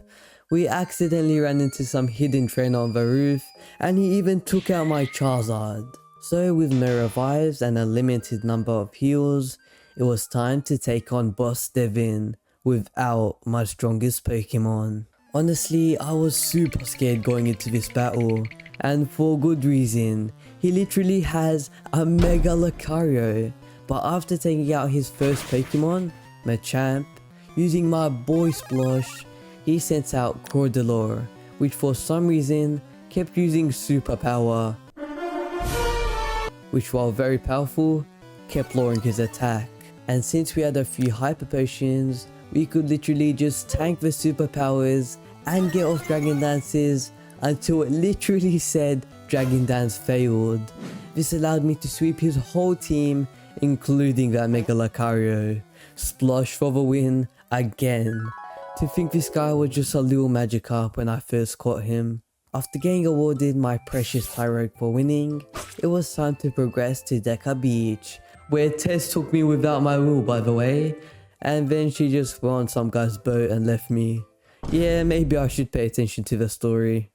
We accidentally ran into some hidden trainer on the roof, and he even took out my Charizard. So with no revives and a limited number of heals, it was time to take on Boss Devin without my strongest Pokemon. Honestly, I was super scared going into this battle, and for good reason. He literally has a Mega Lucario, but after taking out his first Pokemon, Machamp, using my boy Splosh, he sent out Cordelor, which for some reason kept using superpower, which while very powerful, kept lowering his attack. And since we had a few hyper potions, we could literally just tank the superpowers and get off Dragon Dances until it literally said Dragon Dance failed. This allowed me to sweep his whole team, including that Mega Lucario. Splosh for the win again. To think this guy was just a little Magikarp when I first caught him. After getting awarded my precious Tyrogue for winning, it was time to progress to Deca Beach, where Tess took me without my will, by the way, and then she just went on some guy's boat and left me. Yeah, maybe I should pay attention to the story.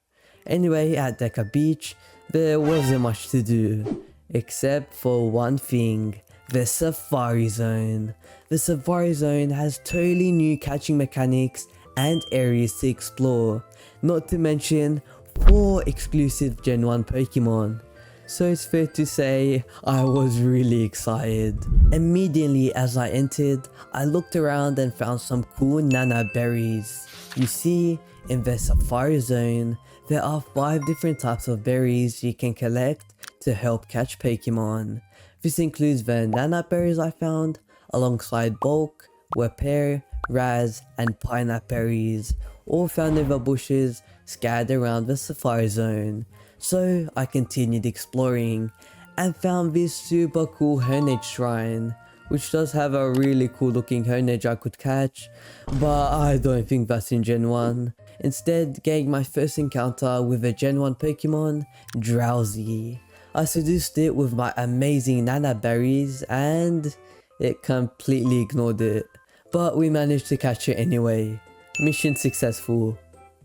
Anyway, at Deca Beach, there wasn't much to do, except for one thing, the Safari Zone. The Safari Zone has totally new catching mechanics and areas to explore, not to mention 4 exclusive Gen 1 Pokemon. So it's fair to say I was really excited. Immediately as I entered, I looked around and found some cool Nana berries. You see, in the Safari Zone, there are 5 different types of berries you can collect to help catch Pokemon. This includes the Nana berries I found, alongside Bulk, Weper, Raz, and Pineapple berries, all found in the bushes scattered around the Safari Zone. So I continued exploring and found this super cool Honedge shrine, which does have a really cool looking Honedge I could catch, but I don't think that's in Gen 1. Instead, getting my first encounter with a Gen 1 Pokemon, Drowsy. I seduced it with my amazing Nana berries and it completely ignored it. But we managed to catch it anyway. Mission successful,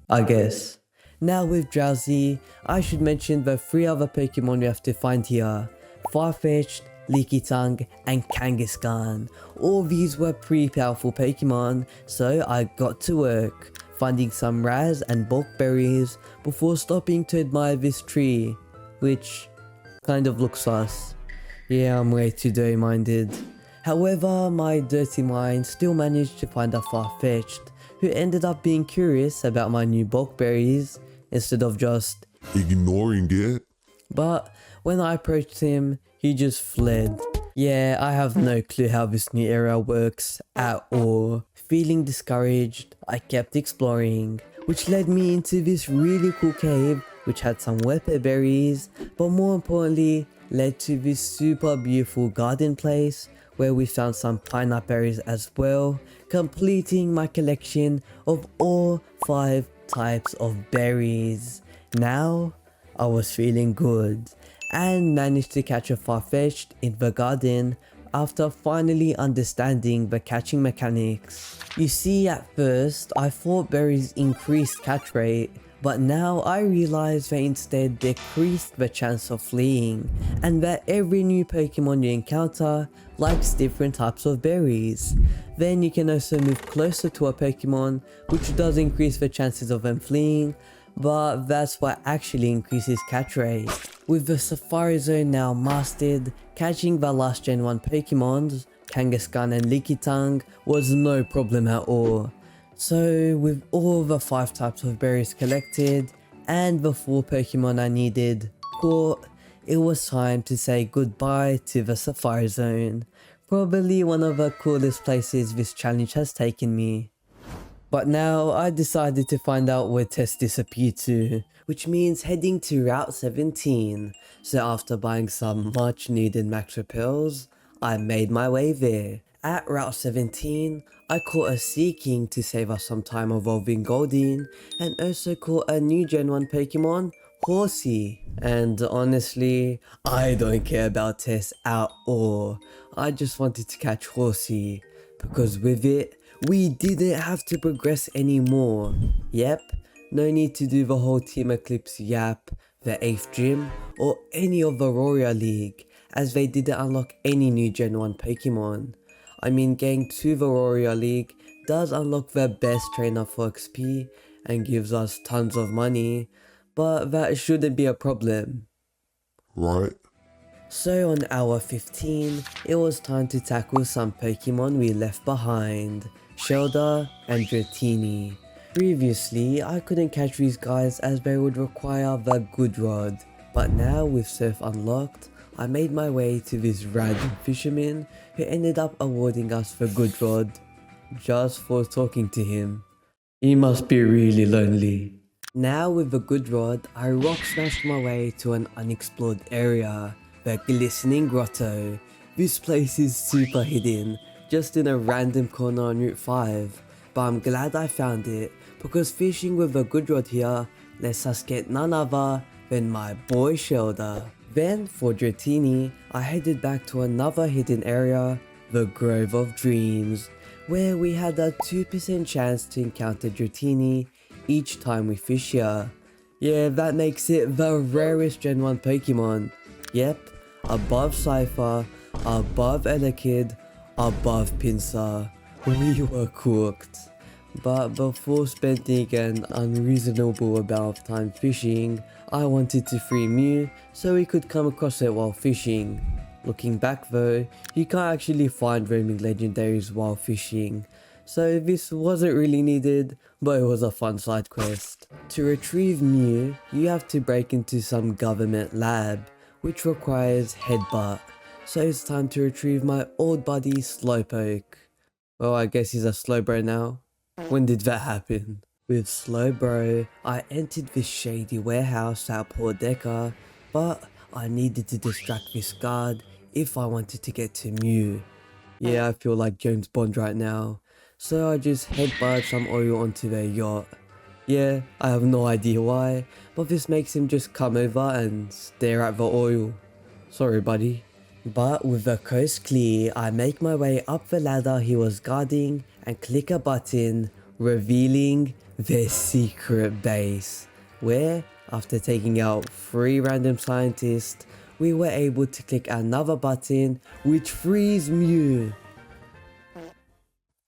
I guess. Now with Drowsy, I should mention the 3 other Pokemon we have to find here. Farfetch'd, Leaky Tongue, and Kangaskhan. All these were pretty powerful Pokemon, so I got to work, finding some Raz and Bulk berries before stopping to admire this tree, which kind of looks sus. Yeah, I'm way too dirty-minded. However, my dirty mind still managed to find a Farfetch'd who ended up being curious about my new bulk berries instead of just Ignoring it? but when I approached him, he just fled. Yeah, I have no clue how this new area works at all. Feeling discouraged, I kept exploring, which led me into this really cool cave which had some weapon berries, but more importantly, led to this super beautiful garden place where we found some pineapple berries as well, completing my collection of all 5 types of berries. Now, I was feeling good and managed to catch a Farfetch'd in the garden after finally understanding the catching mechanics. You see, at first I thought berries increased catch rate, but now I realize they instead decreased the chance of fleeing, and that every new Pokemon you encounter likes different types of berries. Then you can also move closer to a Pokemon, which does increase the chances of them fleeing, but that's what actually increases catch rate. With the Safari Zone now mastered, catching the last Gen 1 Pokemons, Kangaskhan and Lickitung, was no problem at all. So with all the 5 types of berries collected, and the 4 Pokemon I needed caught, it was time to say goodbye to the Safari Zone. Probably one of the coolest places this challenge has taken me. But now I decided to find out where Tess disappeared to, which means heading to Route 17. So after buying some much needed max repels, I made my way there. At Route 17, I caught a Sea King to save us some time evolving Goldeen, and also caught a new Gen 1 Pokemon, Horsey. And honestly, I don't care about Tess at all. I just wanted to catch Horsey, because with it, we didn't have to progress anymore. Yep, no need to do the whole Team Eclipse yap, the 8th gym, or any of the Royal League, as they didn't unlock any new Gen 1 Pokemon. I mean, getting to the Royal League does unlock the best trainer for XP and gives us tons of money, but that shouldn't be a problem. Right? So on hour 15, it was time to tackle some Pokemon we left behind, Shelder and Dratini. Previously, I couldn't catch these guys as they would require the Good Rod, but now with Surf unlocked, I made my way to this random fisherman who ended up awarding us the Good Rod just for talking to him. He must be really lonely. Now with the Good Rod, I rock smashed my way to an unexplored area, the Glistening Grotto. This place is super hidden, just in a random corner on Route 5, but I'm glad I found it because fishing with the Good Rod here lets us get none other than my boy Shelder. Then for Dratini, I headed back to another hidden area, the Grove of Dreams, where we had a 2% chance to encounter Dratini each time we fish here. Yeah, that makes it the rarest Gen 1 Pokemon. Yep, above Scyther, above Elekid, above Pinsir. We were cooked. But before spending an unreasonable amount of time fishing, I wanted to free Mew so we could come across it while fishing. Looking back though, you can't actually find roaming legendaries while fishing, so this wasn't really needed, but it was a fun side quest. To retrieve Mew, you have to break into some government lab, which requires Headbutt, so it's time to retrieve my old buddy Slowpoke. Well, I guess he's a Slowbro now. When did that happen? With Slowbro, I entered this shady warehouse at Port Deca, but I needed to distract this guard if I wanted to get to Mew. Yeah, I feel like James Bond right now, so I just headbutted some oil onto their yacht. Yeah, I have no idea why, but this makes him just come over and stare at the oil. Sorry buddy. But with the coast clear, I make my way up the ladder he was guarding and click a button, revealing their secret base, where, after taking out 3 random scientists, we were able to click another button which frees Mew.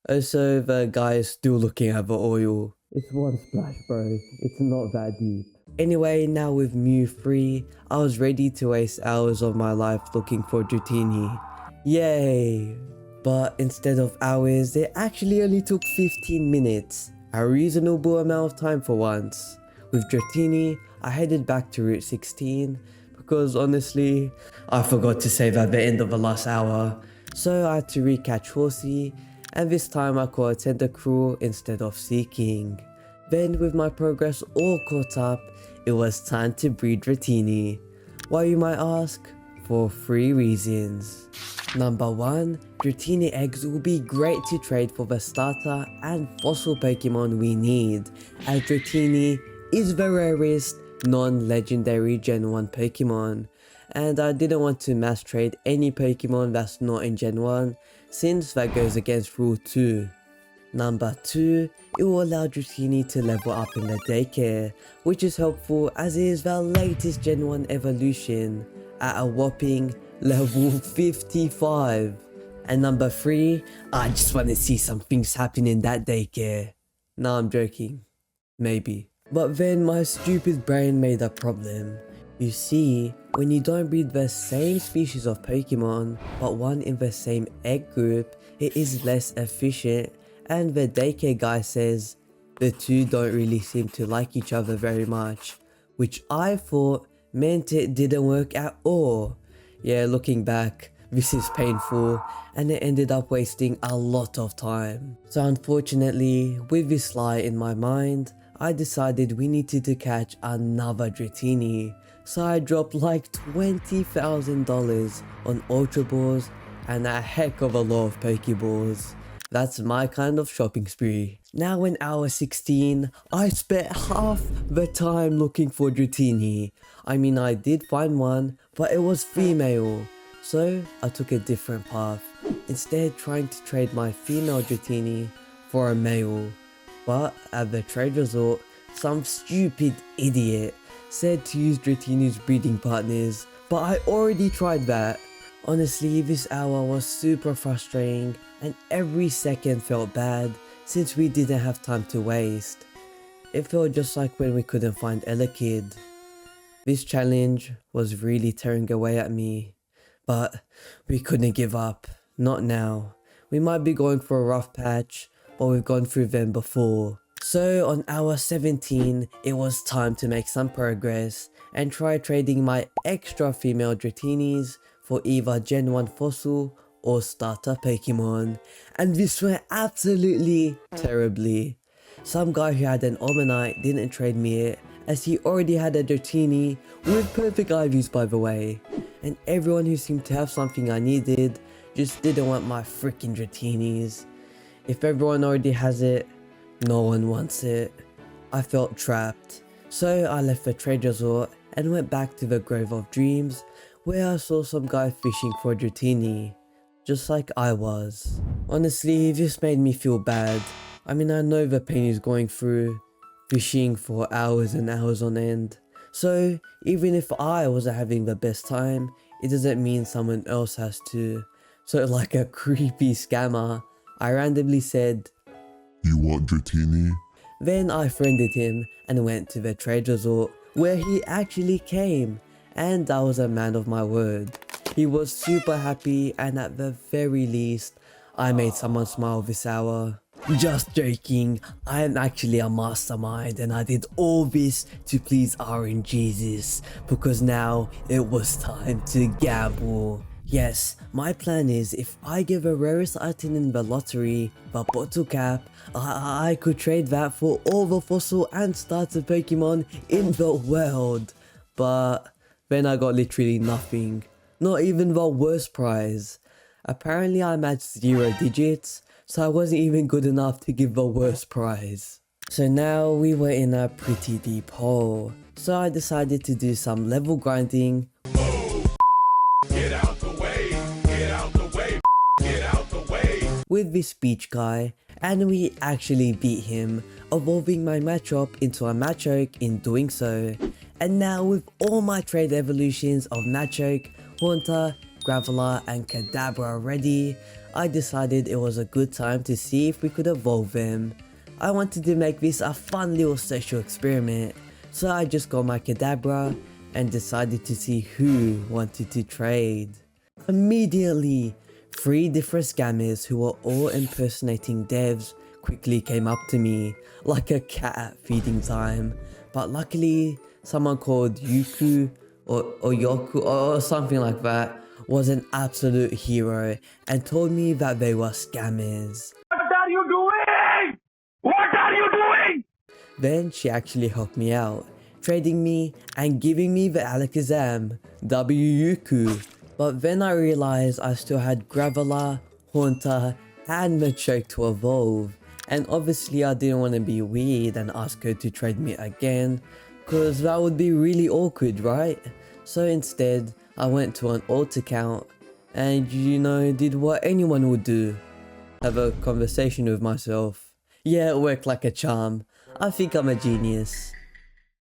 Also, the guy is still looking at the oil. It's one splash bro, it's not that deep. Anyway, now with Mew free, I was ready to waste hours of my life looking for Dratini. Yay! But instead of hours, it actually only took 15 minutes. A reasonable amount of time for once. With Dratini, I headed back to Route 16 because honestly, I forgot to save at the end of the last hour. So I had to recatch Horsey, and this time I caught a Tentacruel instead of Seeking. Then with my progress all caught up, it was time to breed Dratini. Why, you might ask? For 3 reasons. Number 1, Dratini eggs will be great to trade for the starter and fossil Pokemon we need, as Dratini is the rarest non-legendary Gen 1 Pokemon, and I didn't want to mass trade any Pokemon that's not in Gen 1 since that goes against Rule 2. Number 2, it will allow Dratini to level up in the daycare, which is helpful as it is the latest Gen 1 evolution at a whopping level 55. And number 3, I just want to see some things happen in that daycare. Nah, I'm joking. Maybe. But then my stupid brain made a problem. You see, when you don't breed the same species of Pokemon, but one in the same egg group, it is less efficient, and the daycare guy says the two don't really seem to like each other very much, which I thought meant it didn't work at all. Yeah, looking back, this is painful, and it ended up wasting a lot of time. So unfortunately, with this lie in my mind, I decided we needed to catch another Dratini. So I dropped like $20,000 on Ultra Balls and a heck of a lot of Pokeballs. That's my kind of shopping spree. Now in hour 16, I spent half the time looking for Dratini. I mean, I did find one, but it was female. So I took a different path, instead trying to trade my female Dratini for a male. But at the trade resort, some stupid idiot said to use Dratini's breeding partners, but I already tried that. Honestly, this hour was super frustrating and every second felt bad since we didn't have time to waste. It felt just like when we couldn't find Elekid. This challenge was really tearing away at me, but we couldn't give up, not now. We might be going for a rough patch, but we've gone through them before. So on hour 17, it was time to make some progress and try trading my extra female Dratinis for either Gen 1 fossil or starter Pokemon, and this went absolutely terribly. Some guy who had an Omanyte didn't trade me it as he already had a Dratini with perfect IVs, by the way, and everyone who seemed to have something I needed just didn't want my freaking Dratinis. If everyone already has it, no one wants it. I felt trapped, so I left the trade resort and went back to the Grove of Dreams, where I saw some guy fishing for Dratini, just like I was. Honestly, this made me feel bad. I mean, I know the pain he's going through, fishing for hours and hours on end. So even if I wasn't having the best time, it doesn't mean someone else has to. So like a creepy scammer, I randomly said, You want Dratini? Then I friended him and went to the trade resort where he actually came, and I was a man of my word. He was super happy, and at the very least, I made someone smile this hour. Just joking, I am actually a mastermind and I did all this to please RNGesus because now it was time to gamble. Yes, my plan is if I give a rarest item in the lottery, the bottle cap, I could trade that for all the fossil and starter Pokemon in the world. But then I got literally nothing, not even the worst prize. Apparently I matched 0 digits, so I wasn't even good enough to give the worst prize. So now we were in a pretty deep hole, so I decided to do some level grinding. Get out the way, get out the way, get out the way. With this beach guy, and we actually beat him, evolving my Machop into a Machoke in doing so. And now with all my trade evolutions of Machoke, Haunter, Graveler and Kadabra ready, I decided it was a good time to see if we could evolve them. I wanted to make this a fun little social experiment, So I just got my Kadabra and decided to see who wanted to trade. Immediately, 3 different scammers who were all impersonating devs quickly came up to me like a cat at feeding time, but luckily someone called Yuku or Yoku or something like that was an absolute hero and told me that they were scammers. What are you doing? What are you doing? Then she actually helped me out, trading me and giving me the Alakazam, W Yuku. But then I realized I still had Graveler, Haunter and Machoke to evolve, and obviously I didn't want to be weird and ask her to trade me again, cause that would be really awkward, right? So instead I went to an alt account and did what anyone would do, have a conversation with myself. Yeah, it worked like a charm. I think I'm a genius.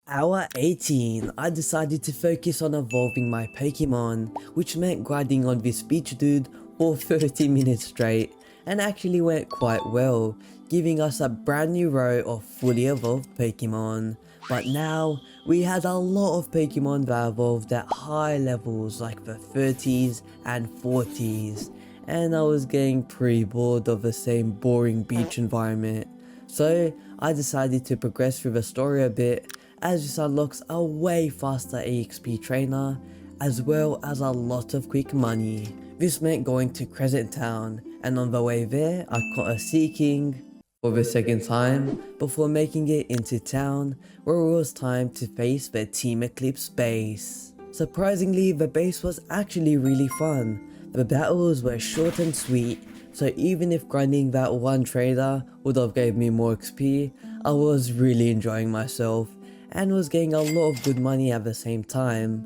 Hour 18, I decided to focus on evolving my Pokemon, which meant grinding on this beach dude for 30 minutes straight, and actually went quite well, giving us a brand new row of fully evolved Pokemon. But now, we had a lot of Pokemon that evolved at high levels like the 30s and 40s, and I was getting pretty bored of the same boring beach environment. So I decided to progress through the story a bit, as this unlocks a way faster EXP trainer, as well as a lot of quick money. This meant going to Silvent Town, and on the way there I caught a Sea King for the second time before making it into town, where it was time to face the Team Eclipse base. Surprisingly, the base was actually really fun. The battles were short and sweet, so even if grinding that one trader would have gave me more XP, I was really enjoying myself and was getting a lot of good money at the same time.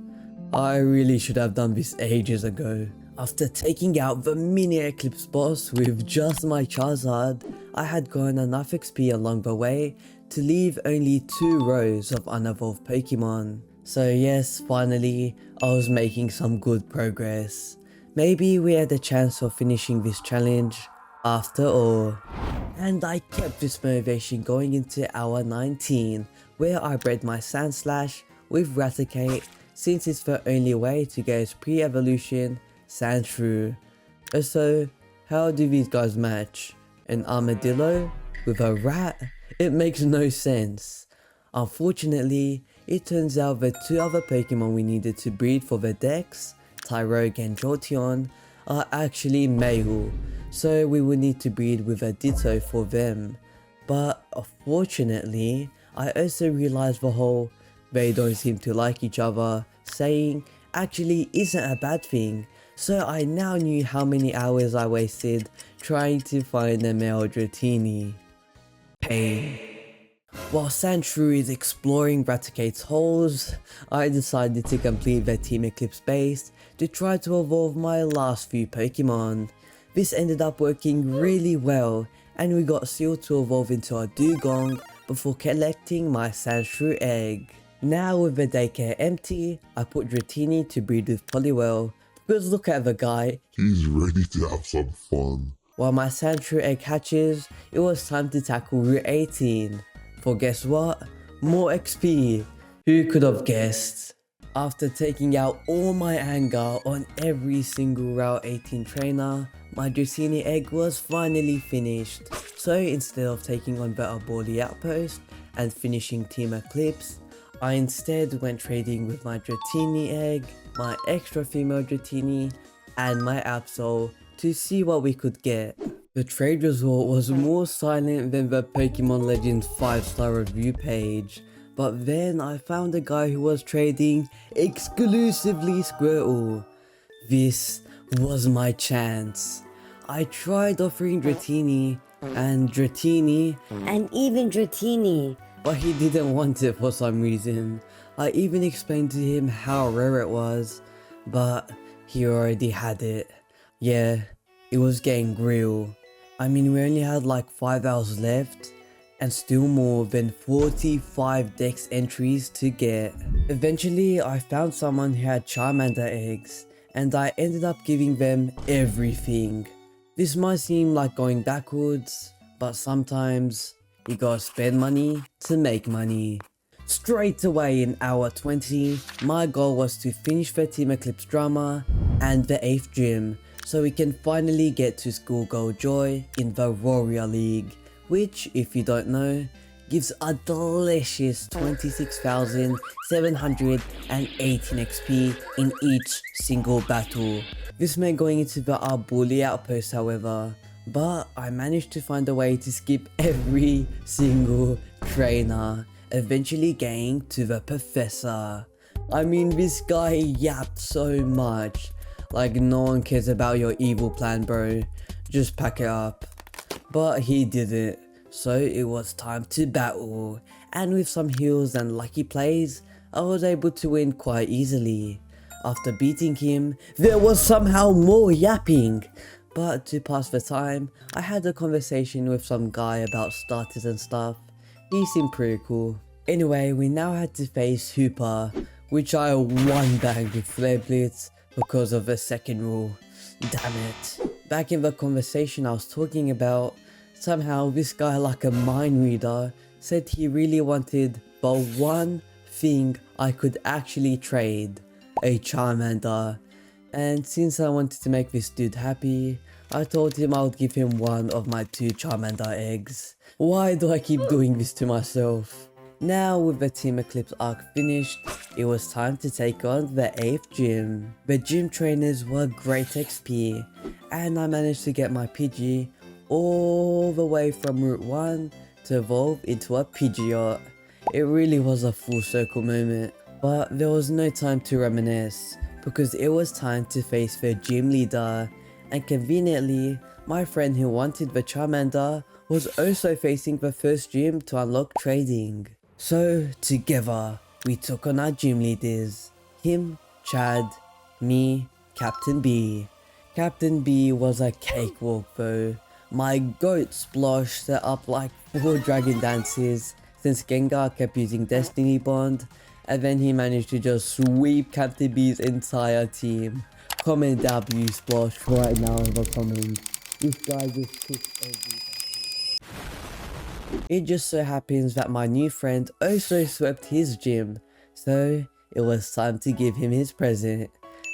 I really should have done this ages ago. After taking out the mini Eclipse boss with just my Charizard, I had gotten enough XP along the way to leave only 2 rows of unevolved Pokemon. So yes, finally, I was making some good progress. Maybe we had a chance of finishing this challenge after all. And I kept this motivation going into hour 19, where I bred my Sandslash with Raticate, since it's the only way to get its pre-evolution Sandshrew. So, how do these guys match? An armadillo with a rat? It makes no sense. Unfortunately, it turns out the 2 other Pokemon we needed to breed for the decks, Tyrogue and Jolteon, are actually male, so we would need to breed with a Ditto for them. But unfortunately, I also realized the whole "they don't seem to like each other" saying actually isn't a bad thing, so I now knew how many hours I wasted trying to find a male Dratini. Pain. While Sandshrew is exploring Raticate's holes, I decided to complete the Team Eclipse base to try to evolve my last few Pokemon. This ended up working really well, and we got Seal to evolve into a Dugong before collecting my Sandshrew egg. Now with the daycare empty, I put Dratini to breed with Poliwell, because look at the guy. He's ready to have some fun. While my Sandshrew egg hatches, it was time to tackle Route 18. For guess what? More XP. Who could have guessed? After taking out all my anger on every single Route 18 trainer, my Dratini egg was finally finished. So instead of taking on Better Bally Outpost and finishing Team Eclipse, I instead went trading with my Dratini egg, my extra female Dratini, and my Absol to see what we could get. The trade result was more silent than the Pokemon Legends 5-star review page, but then I found a guy who was trading exclusively Squirtle. This was my chance. I tried offering Dratini, and even Dratini, but he didn't want it for some reason. I even explained to him how rare it was, but he already had it. Yeah, it was getting real. I mean, we only had like 5 hours left, and still more than 45 dex entries to get. Eventually, I found someone who had Charmander eggs, and I ended up giving them everything. This might seem like going backwards, but sometimes you gotta spend money to make money. Straight away in hour 20, my goal was to finish the Team Eclipse drama and the 8th gym, so we can finally get to Schoolgirl Joy in the Warrior League, which, if you don't know, gives a delicious 26,718 XP in each single battle. This meant going into the bully outpost however, but I managed to find a way to skip every single trainer, eventually getting to the professor. I mean, this guy yapped so much, like no one cares about your evil plan bro, just pack it up. But he did it. So it was time to battle, and with some heals and lucky plays, I was able to win quite easily. After beating him, there was somehow more yapping, but to pass the time, I had a conversation with some guy about starters and stuff. He seemed pretty cool. Anyway, we now had to face Hooper, which I one-banged with Flare Blitz because of the second rule. Damn it. Back in the conversation I was talking about, somehow this guy, like a mind reader, said he really wanted the one thing I could actually trade, a Charmander. And since I wanted to make this dude happy, I told him I would give him one of my 2 Charmander eggs. Why do I keep doing this to myself? Now with the Team Eclipse arc finished, it was time to take on the 8th gym. The gym trainers were great XP, and I managed to get my Pidgey all the way from Route 1 to evolve into a Pidgeot. It really was a full circle moment, but there was no time to reminisce because it was time to face the gym leader, and conveniently, my friend who wanted the Charmander was also facing the first gym to unlock trading. So together, we took on our gym leaders, him, Chad, me, Captain B. Captain B was a cakewalk though. My goat Splosh set up like 4 dragon dances since Gengar kept using Destiny Bond, and then he managed to just sweep Captain B's entire team. Comment W Splosh right now in the comments. This guy just took every. It just so happens that my new friend also swept his gym, so it was time to give him his present.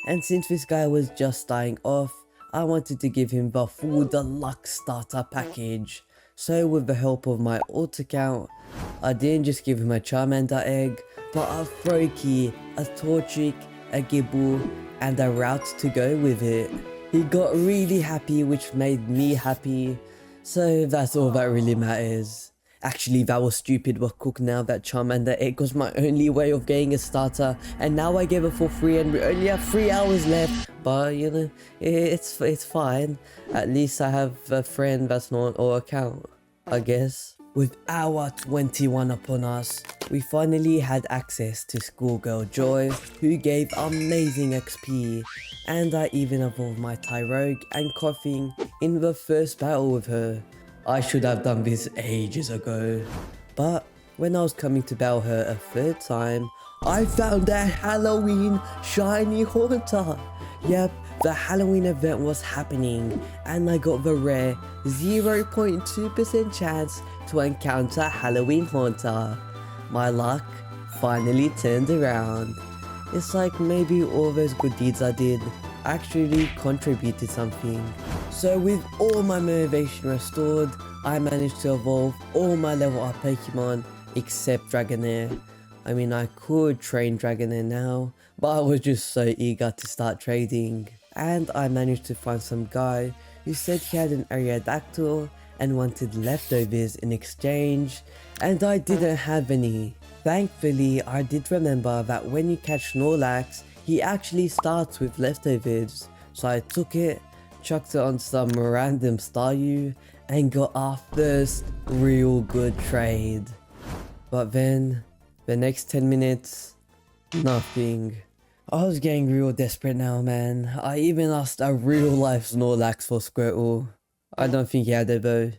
And since this guy was just starting off, I wanted to give him the full deluxe starter package. So with the help of my alt account, I didn't just give him a Charmander egg, but a Froakie, a Torchic, a Gibble, and a route to go with it. He got really happy, which made me happy, so that's all that really matters. Actually, that was stupid but cook now that Charmander egg was my only way of getting a starter, and now I gave it for free and we only have 3 hours left. But you know, it's fine. At least I have a friend that's not on account, I guess. With hour 21 upon us, we finally had access to Schoolgirl Joy, who gave amazing XP, and I even evolved my Tyrogue and Coughing in the first battle with her. I should have done this ages ago. But when I was coming to battle her a 3rd time, I found a Halloween shiny Haunter. Yep, the Halloween event was happening, and I got the rare 0.2% chance to encounter Halloween Haunter. My luck finally turned around. It's like maybe all those good deeds I did actually contributed something. So with all my motivation restored, I managed to evolve all my level up Pokemon except Dragonair. I mean, I could train Dragonair now, but I was just so eager to start trading. And I managed to find some guy who said he had an Aerodactyl and wanted leftovers in exchange, and I didn't have any. Thankfully, I did remember that when you catch Snorlax, he actually starts with leftovers, so I took it, chucked it on some random Staryu, and got our first real good trade. But then, the next 10 minutes, nothing. I was getting real desperate now, man. I even asked a real life Snorlax for Squirtle. I don't think he had it though.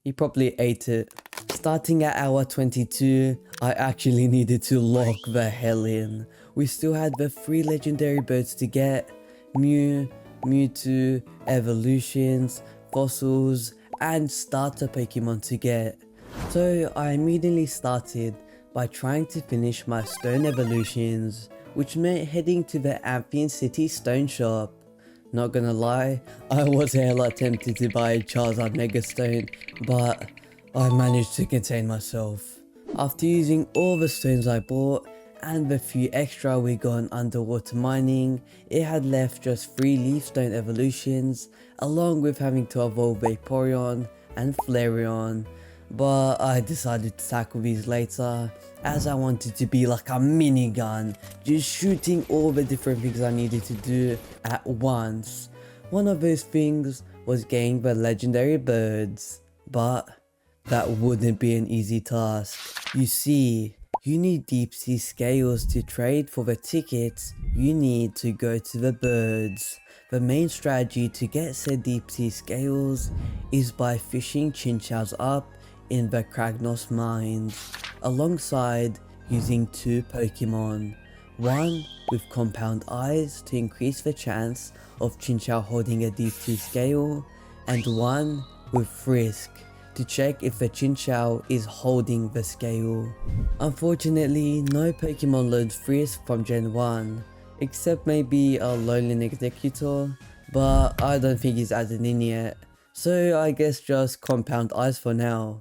He probably ate it. Starting at hour 22, I actually needed to lock the hell in. We still had the 3 legendary birds to get: Mew, Mewtwo, evolutions, fossils, and starter Pokemon to get. So I immediately started, by trying to finish my stone evolutions, which meant heading to the Amphen City stone shop. Not gonna lie, I was hella tempted to buy a Charizard Mega Stone, but I managed to contain myself. After using all the stones I bought, and the few extra we got on underwater mining, it had left just 3 leaf stone evolutions, along with having to evolve Vaporeon and Flareon. But I decided to tackle these later, as I wanted to be like a minigun, just shooting all the different things I needed to do at once. One of those things was getting the legendary birds, but that wouldn't be an easy task. You see, you need deep sea scales to trade for the tickets you need to go to the birds. The main strategy to get said deep sea scales is by fishing chinchows up in the Kragnos mines, alongside using 2 Pokemon. One with compound eyes to increase the chance of chinchou holding a deep sea scale, and one with frisk to check if the chinchou is holding the scale. Unfortunately, no Pokemon learned frisk from Gen 1, except maybe a Lonely Executor, but I don't think he's added in yet, so I guess just compound eyes for now.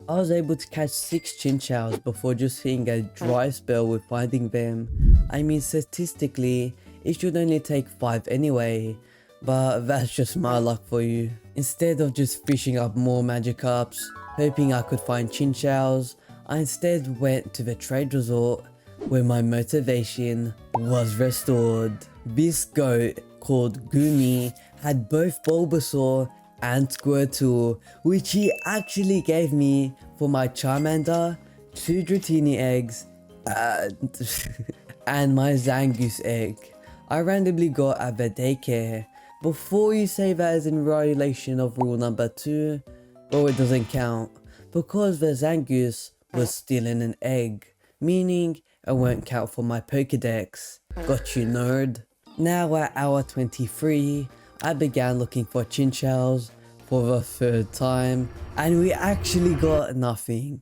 I was able to catch 6 chinchous before just hitting a dry spell with finding them. I mean, statistically, it should only take 5 anyway, but that's just my luck for you. Instead of just fishing up more Magikarps, hoping I could find chinchous, I instead went to the trade resort, where my motivation was restored. This goat, called Gumi, had both Bulbasaur and Squirtle, which he actually gave me for my Charmander, 2 Dratini eggs, and my Zangoose egg I randomly got at the daycare. Before you say that is in violation of rule number 2, well, it doesn't count, because the Zangoose was still in an egg, meaning it won't count for my Pokedex. Got you, nerd. Now at hour 23, I began looking for chinchous for the 3rd time, and we actually got nothing.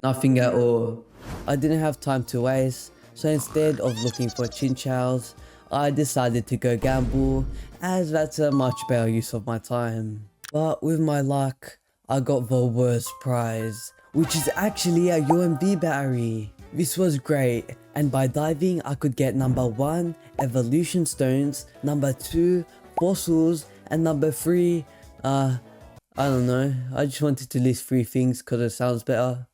Nothing at all. I didn't have time to waste, so instead of looking for chinchous, I decided to go gamble, as that's a much better use of my time. But with my luck, I got the worst prize, which is actually a UMV battery. This was great, and by diving I could get number 1, evolution stones, number 2, fossils, and number 3, I don't know, I just wanted to list 3 things cause it sounds better.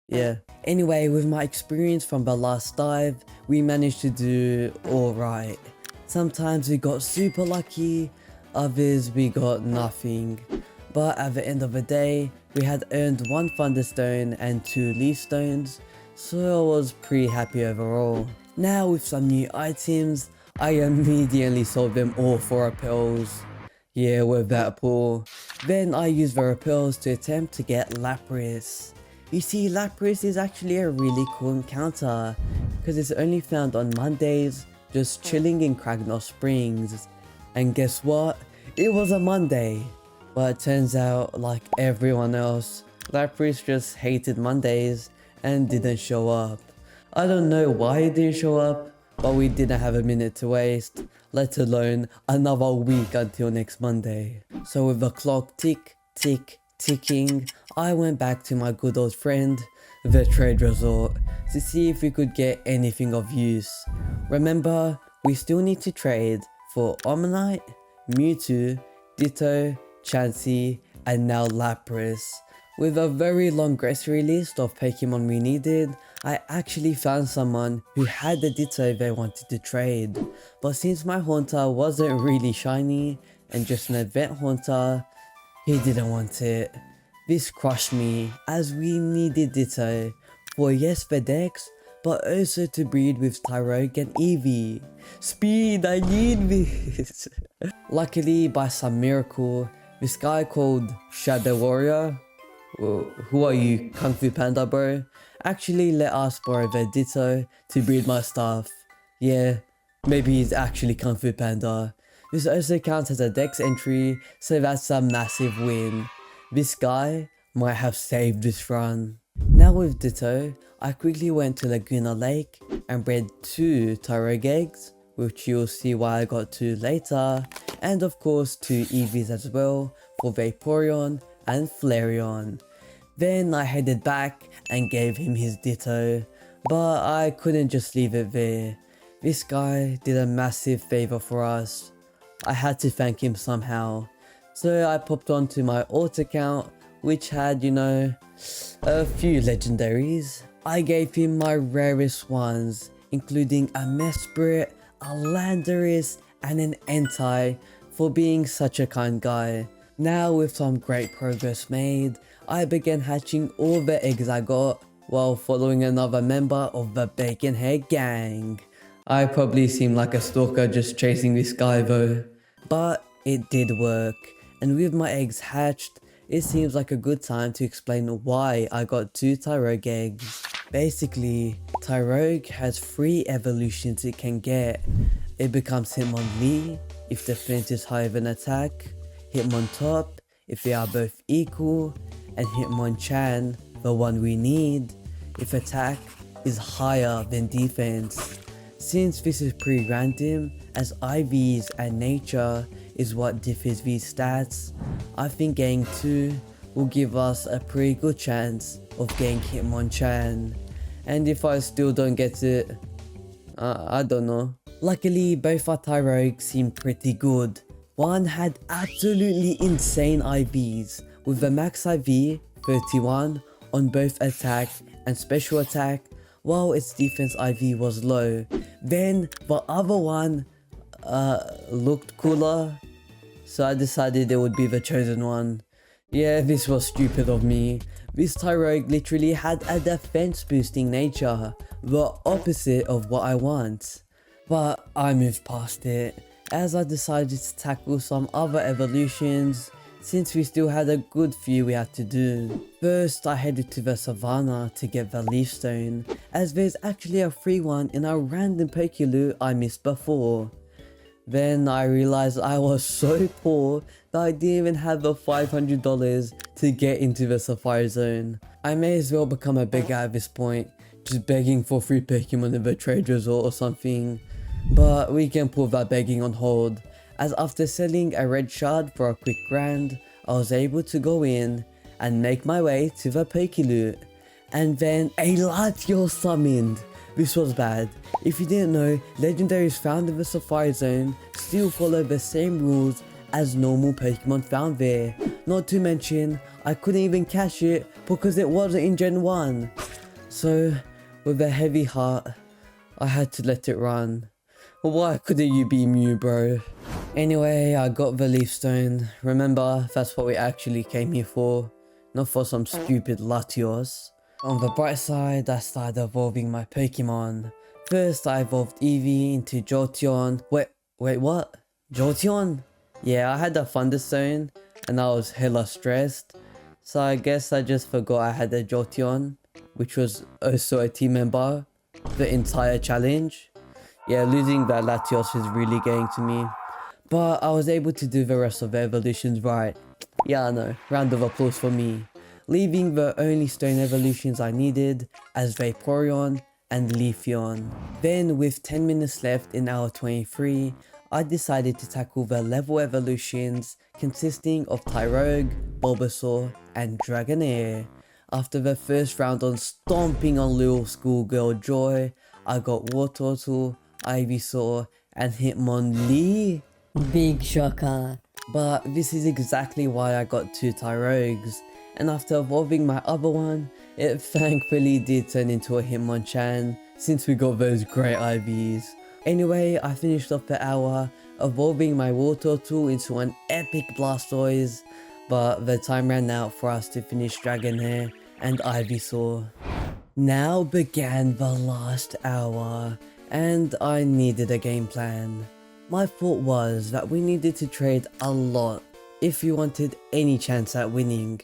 Yeah. Anyway, with my experience from the last dive, we managed to do alright. Sometimes we got super lucky, others we got nothing. But at the end of the day, we had earned 1 Thunderstone and 2 Leaf Stones, so I was pretty happy overall. Now with some new items, I immediately sold them all for repels. Yeah, we're that poor. Then I used the repels to attempt to get Lapras. You see, Lapras is actually a really cool encounter, because it's only found on Mondays, just chilling in Kragnos Springs. And guess what? It was a Monday. But it turns out, like everyone else, Lapras just hated Mondays and didn't show up. I don't know why he didn't show up, but we didn't have a minute to waste, let alone another week until next Monday. So with the clock tick, tick, ticking, I went back to my good old friend, the trade resort, to see if we could get anything of use. Remember, we still need to trade for Omanyte, Mewtwo, Ditto, Chansey, and now Lapras. With a very long grocery list of Pokemon we needed, I actually found someone who had the Ditto they wanted to trade. But since my Haunter wasn't really shiny and just an event Haunter, he didn't want it. This crushed me, as we needed Ditto for yes the Dex, but also to breed with Tyrogue and Eevee. Speed, I need this! Luckily, by some miracle, this guy called Shadow Warrior, who are you, Kung Fu Panda bro, actually let us borrow the Ditto to breed my stuff. Yeah, maybe he's actually Kung Fu Panda. This also counts as a Dex entry, so that's a massive win. This guy might have saved this run. Now with Ditto, I quickly went to Laguna Lake and bred 2 Tyrogue eggs, which you'll see why I got 2 later, and of course 2 EVs as well for Vaporeon and Flareon. Then I headed back and gave him his Ditto, but I couldn't just leave it there. This guy did a massive favor for us. I had to thank him somehow. So I popped onto my alt account, which had, you know, a few legendaries. I gave him my rarest ones, including a Mesprit, a Landorus, and an Entei, for being such a kind guy. Now with some great progress made, I began hatching all the eggs I got, while following another member of the Bacon Head gang. I probably seem like a stalker just chasing this guy though, but it did work, and with my eggs hatched, it seems like a good time to explain why I got 2 Tyrogue eggs. Basically, Tyrogue has 3 evolutions it can get. It becomes Hitmonlee if the flint is higher than attack, Hitmontop if they are both equal, and Hitmonchan, the one we need, if attack is higher than defense. Since this is pretty random, as IVs and nature is what differs these stats, I think getting 2 will give us a pretty good chance of getting Hitmonchan. And if I still don't get it, I don't know. Luckily, both our Tyrogue seemed pretty good. One had absolutely insane IVs, with a max IV 31 on both attack and special attack, while its defense IV was low. Then the other one looked cooler, so I decided it would be the chosen one. Yeah, this was stupid of me. This Tyrogue literally had a defense boosting nature, the opposite of what I want. But I moved past it, as I decided to tackle some other evolutions, since we still had a good few we had to do. First, I headed to the savannah to get the leaf stone, as there's actually a free one in a random Pokeloot I missed before. Then I realized I was so poor that I didn't even have the $500 to get into the Sapphire Zone. I may as well become a beggar at this point, just begging for free Pokemon in the trade resort or something. But we can put that begging on hold, as after selling a red shard for a quick grand, I was able to go in and make my way to the Pokeloot. And then a Latios summoned. This was bad. If you didn't know, legendaries found in the Sapphire Zone still follow the same rules as normal Pokemon found there. Not to mention, I couldn't even catch it because it wasn't in Gen 1. So, with a heavy heart, I had to let it run. Why couldn't you be Mew, bro? Anyway, I got the Leaf Stone. Remember, that's what we actually came here for, not for some stupid Latios. On the bright side, I started evolving my Pokemon. First, I evolved Eevee into Jolteon. Wait, what? Jolteon? Yeah, I had a Thunderstone, and I was hella stressed. So I guess I just forgot I had a Jolteon, which was also a team member, the entire challenge. Yeah, losing that Latios is really getting to me. But I was able to do the rest of the evolutions right. Yeah, I know, round of applause for me. Leaving the only stone evolutions I needed as Vaporeon and Leafeon. Then with 10 minutes left in hour 23, I decided to tackle the level evolutions consisting of Tyrogue, Bulbasaur and Dragonair. After the first round on stomping on little schoolgirl Joy, I got Wartortle, Ivysaur and Hitmonlee. Big shocker. But this is exactly why I got 2 Tyrogues, and after evolving my other one, it thankfully did turn into a Hitmonchan since we got those great IVs. Anyway, I finished off the hour evolving my Wartortle into an epic Blastoise, but the time ran out for us to finish Dragonair and Ivysaur. Now began the last hour, and I needed a game plan. My thought was that we needed to trade a lot if we wanted any chance at winning.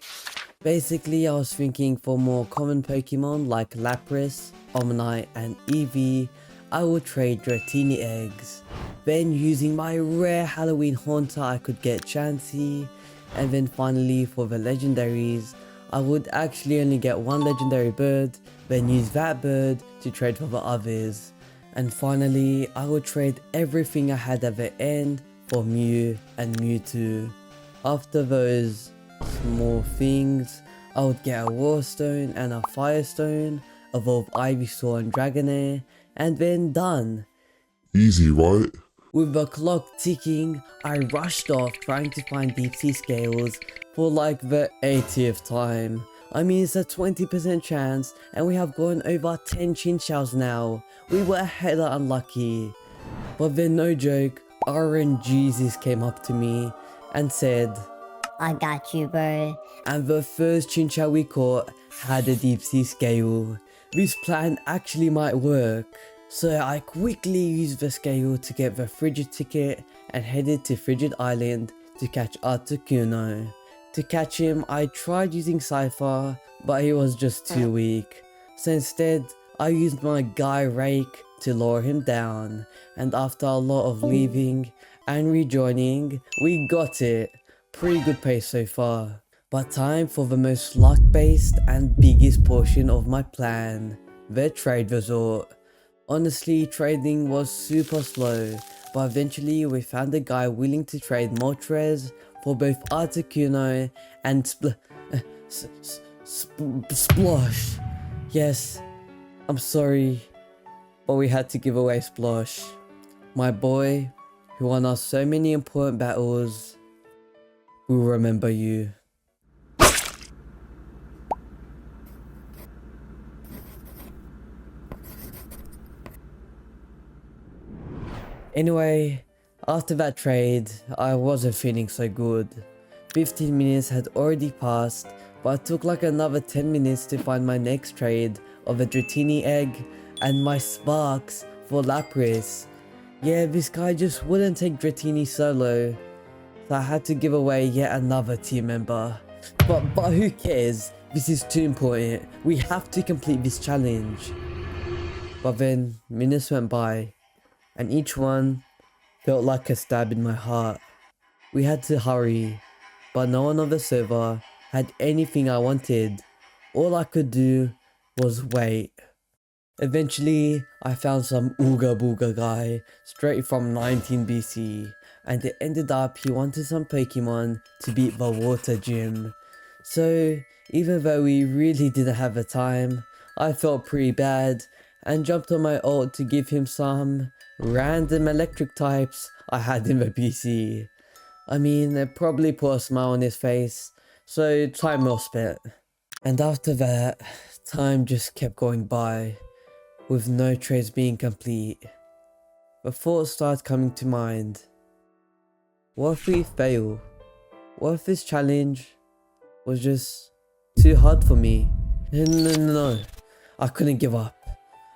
Basically, I was thinking for more common Pokemon like Lapras, Omanyte and Eevee, I would trade Dratini eggs. Then using my rare Halloween Haunter I could get Chansey, and then finally for the legendaries, I would actually only get one legendary bird, then use that bird to trade for the others. And finally, I would trade everything I had at the end for Mew and Mewtwo. After those small things, I would get a Warstone and a Firestone, evolve Ivysaur and Dragonair, and then done. Easy, right? With the clock ticking, I rushed off trying to find deep sea scales for like the 80th time. I mean, it's a 20% chance and we have gone over 10 Chinchous now. We were hella unlucky. But then, no joke, RNGesus came up to me and said, I got you, bro. and the first Chinchou we caught had a deep sea scale. This plan actually might work. So I quickly used the scale to get the Frigid ticket and headed to Frigid Island to catch Articuno. To catch him, I tried using Scyther, but he was just too weak. So instead, I used my Guy Rake to lower him down, and after a lot of leaving and rejoining, we got it. Pretty good pace so far. But time for the most luck-based and biggest portion of my plan, the trade resort. Honestly, trading was super slow, but eventually we found a guy willing to trade Moltres for both Articuno and Splosh. Yes, I'm sorry, but we had to give away Splosh. My boy, who won us so many important battles, will remember you. Anyway, after that trade, I wasn't feeling so good. 15 minutes had already passed, but it took like another 10 minutes to find my next trade of a Dratini egg and my Sparks for Lapras. Yeah, this guy just wouldn't take Dratini solo, so I had to give away yet another team member. But who cares? This is too important. We have to complete this challenge. But then minutes went by, and each one felt like a stab in my heart. We had to hurry, but no one on the server had anything I wanted. All I could do was wait. Eventually, I found some Ooga Booga guy straight from 19 BC, and it ended up he wanted some Pokemon to beat the water gym. So, even though we really didn't have the time, I felt pretty bad and jumped on my ult to give him some random electric types I had in the PC. I mean, it probably put a smile on his face, so time well spent. And after that, time just kept going by, with no trades being complete. The thought started coming to mind. What if we fail? What if this challenge was just too hard for me? No, I couldn't give up.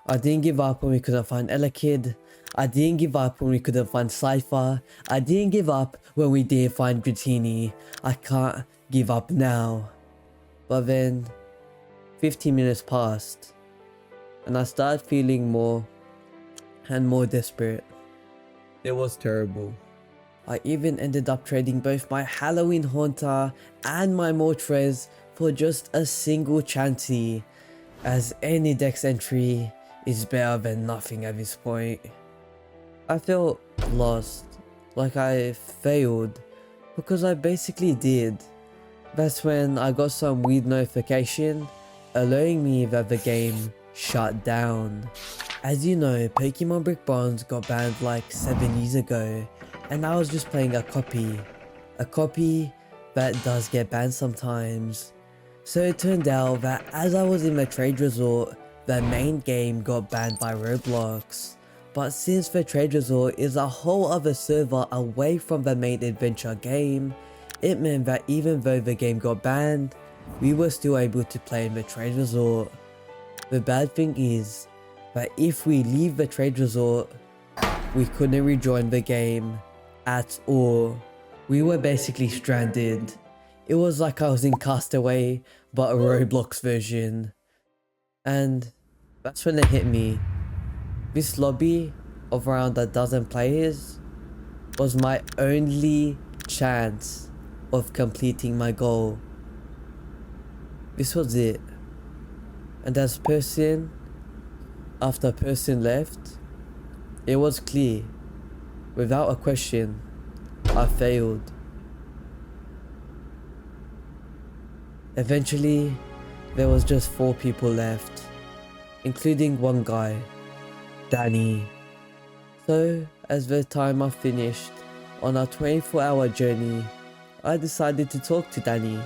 I didn't give up when we couldn't find Elekid. I didn't give up when we couldn't find Scyther. I didn't give up when we didn't find Dratini. I can't give up now. But then, 15 minutes passed, and I started feeling more and more desperate. It was terrible. I even ended up trading both my Halloween Haunter and my Moltres for just a single Chansey, as any dex entry is better than nothing at this point. I felt lost, like I failed, because I basically did. That's when I got some weird notification alerting me that the game shut down. As you know, Pokemon Brick Bronze got banned like 7 years ago, and I was just playing a copy. A copy that does get banned sometimes. So it turned out that as I was in the trade resort, the main game got banned by Roblox. But since the trade resort is a whole other server away from the main adventure game, it meant that even though the game got banned, we were still able to play in the trade resort. The bad thing is that if we leave the trade resort, we couldn't rejoin the game at all. We were basically stranded. It was like I was in Castaway, but a Roblox version. And that's when it hit me. This lobby of around a dozen players was my only chance of completing my goal. this was it. And as person after person left, it was clear, without a question, I failed. Eventually, there was just 4 people left, including one guy, Danny. So, as the timer finished on our 24-hour journey, I decided to talk to Danny.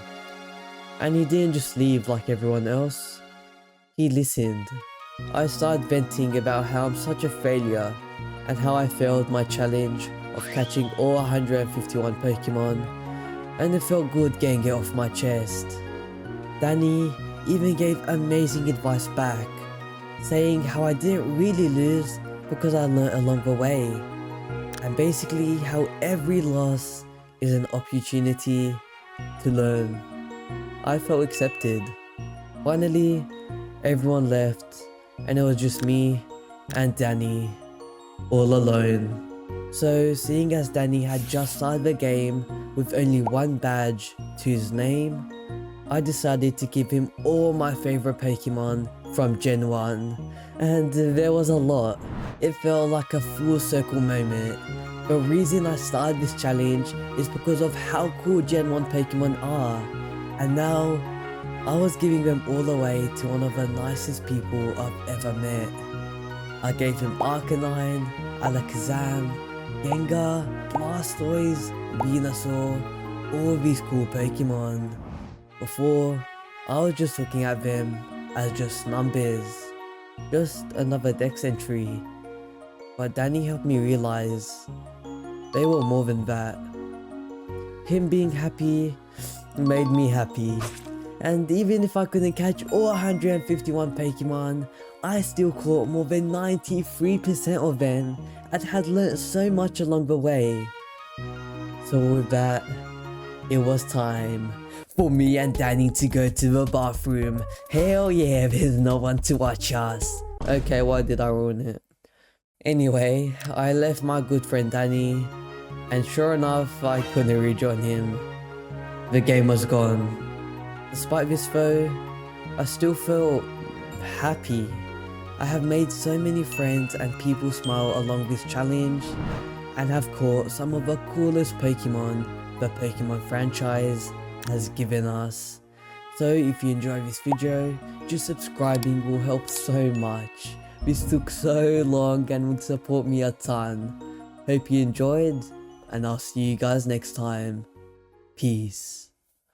And he didn't just leave like everyone else, he listened. I started venting about how I'm such a failure and how I failed my challenge of catching all 151 Pokemon, and it felt good getting it off my chest. Danny even gave amazing advice back, saying how I didn't really lose because I learnt along the way, and basically how every loss is an opportunity to learn. I felt accepted. Finally, everyone left, and it was just me and Danny, all alone. So, seeing as Danny had just started the game with only 1 badge to his name, I decided to give him all my favorite Pokemon from Gen 1, and there was a lot. It felt like a full circle moment. The reason I started this challenge is because of how cool Gen 1 Pokemon are, and now I was giving them all away to one of the nicest people I've ever met. I gave him Arcanine, Alakazam, Gengar, Blastoise, Venusaur, all these cool Pokemon. Before, I was just looking at them as just numbers, just another dex entry. But Danny helped me realize they were more than that. Him being happy made me happy. And even if I couldn't catch all 151 Pokemon, I still caught more than 93% of them and had learnt so much along the way. So with that, it was time for me and Danny to go to the bathroom. Hell yeah, there's no one to watch us. Okay, why did I ruin it? Anyway, I left my good friend Danny, and sure enough, I couldn't rejoin him. The game was gone. Despite this though, I still felt happy. I have made so many friends and people smile along this challenge, and have caught some of the coolest Pokemon the Pokemon franchise has given us. So if you enjoyed this video, just subscribing will help so much. This took so long and would support me a ton. Hope you enjoyed, and I'll see you guys next time. Peace.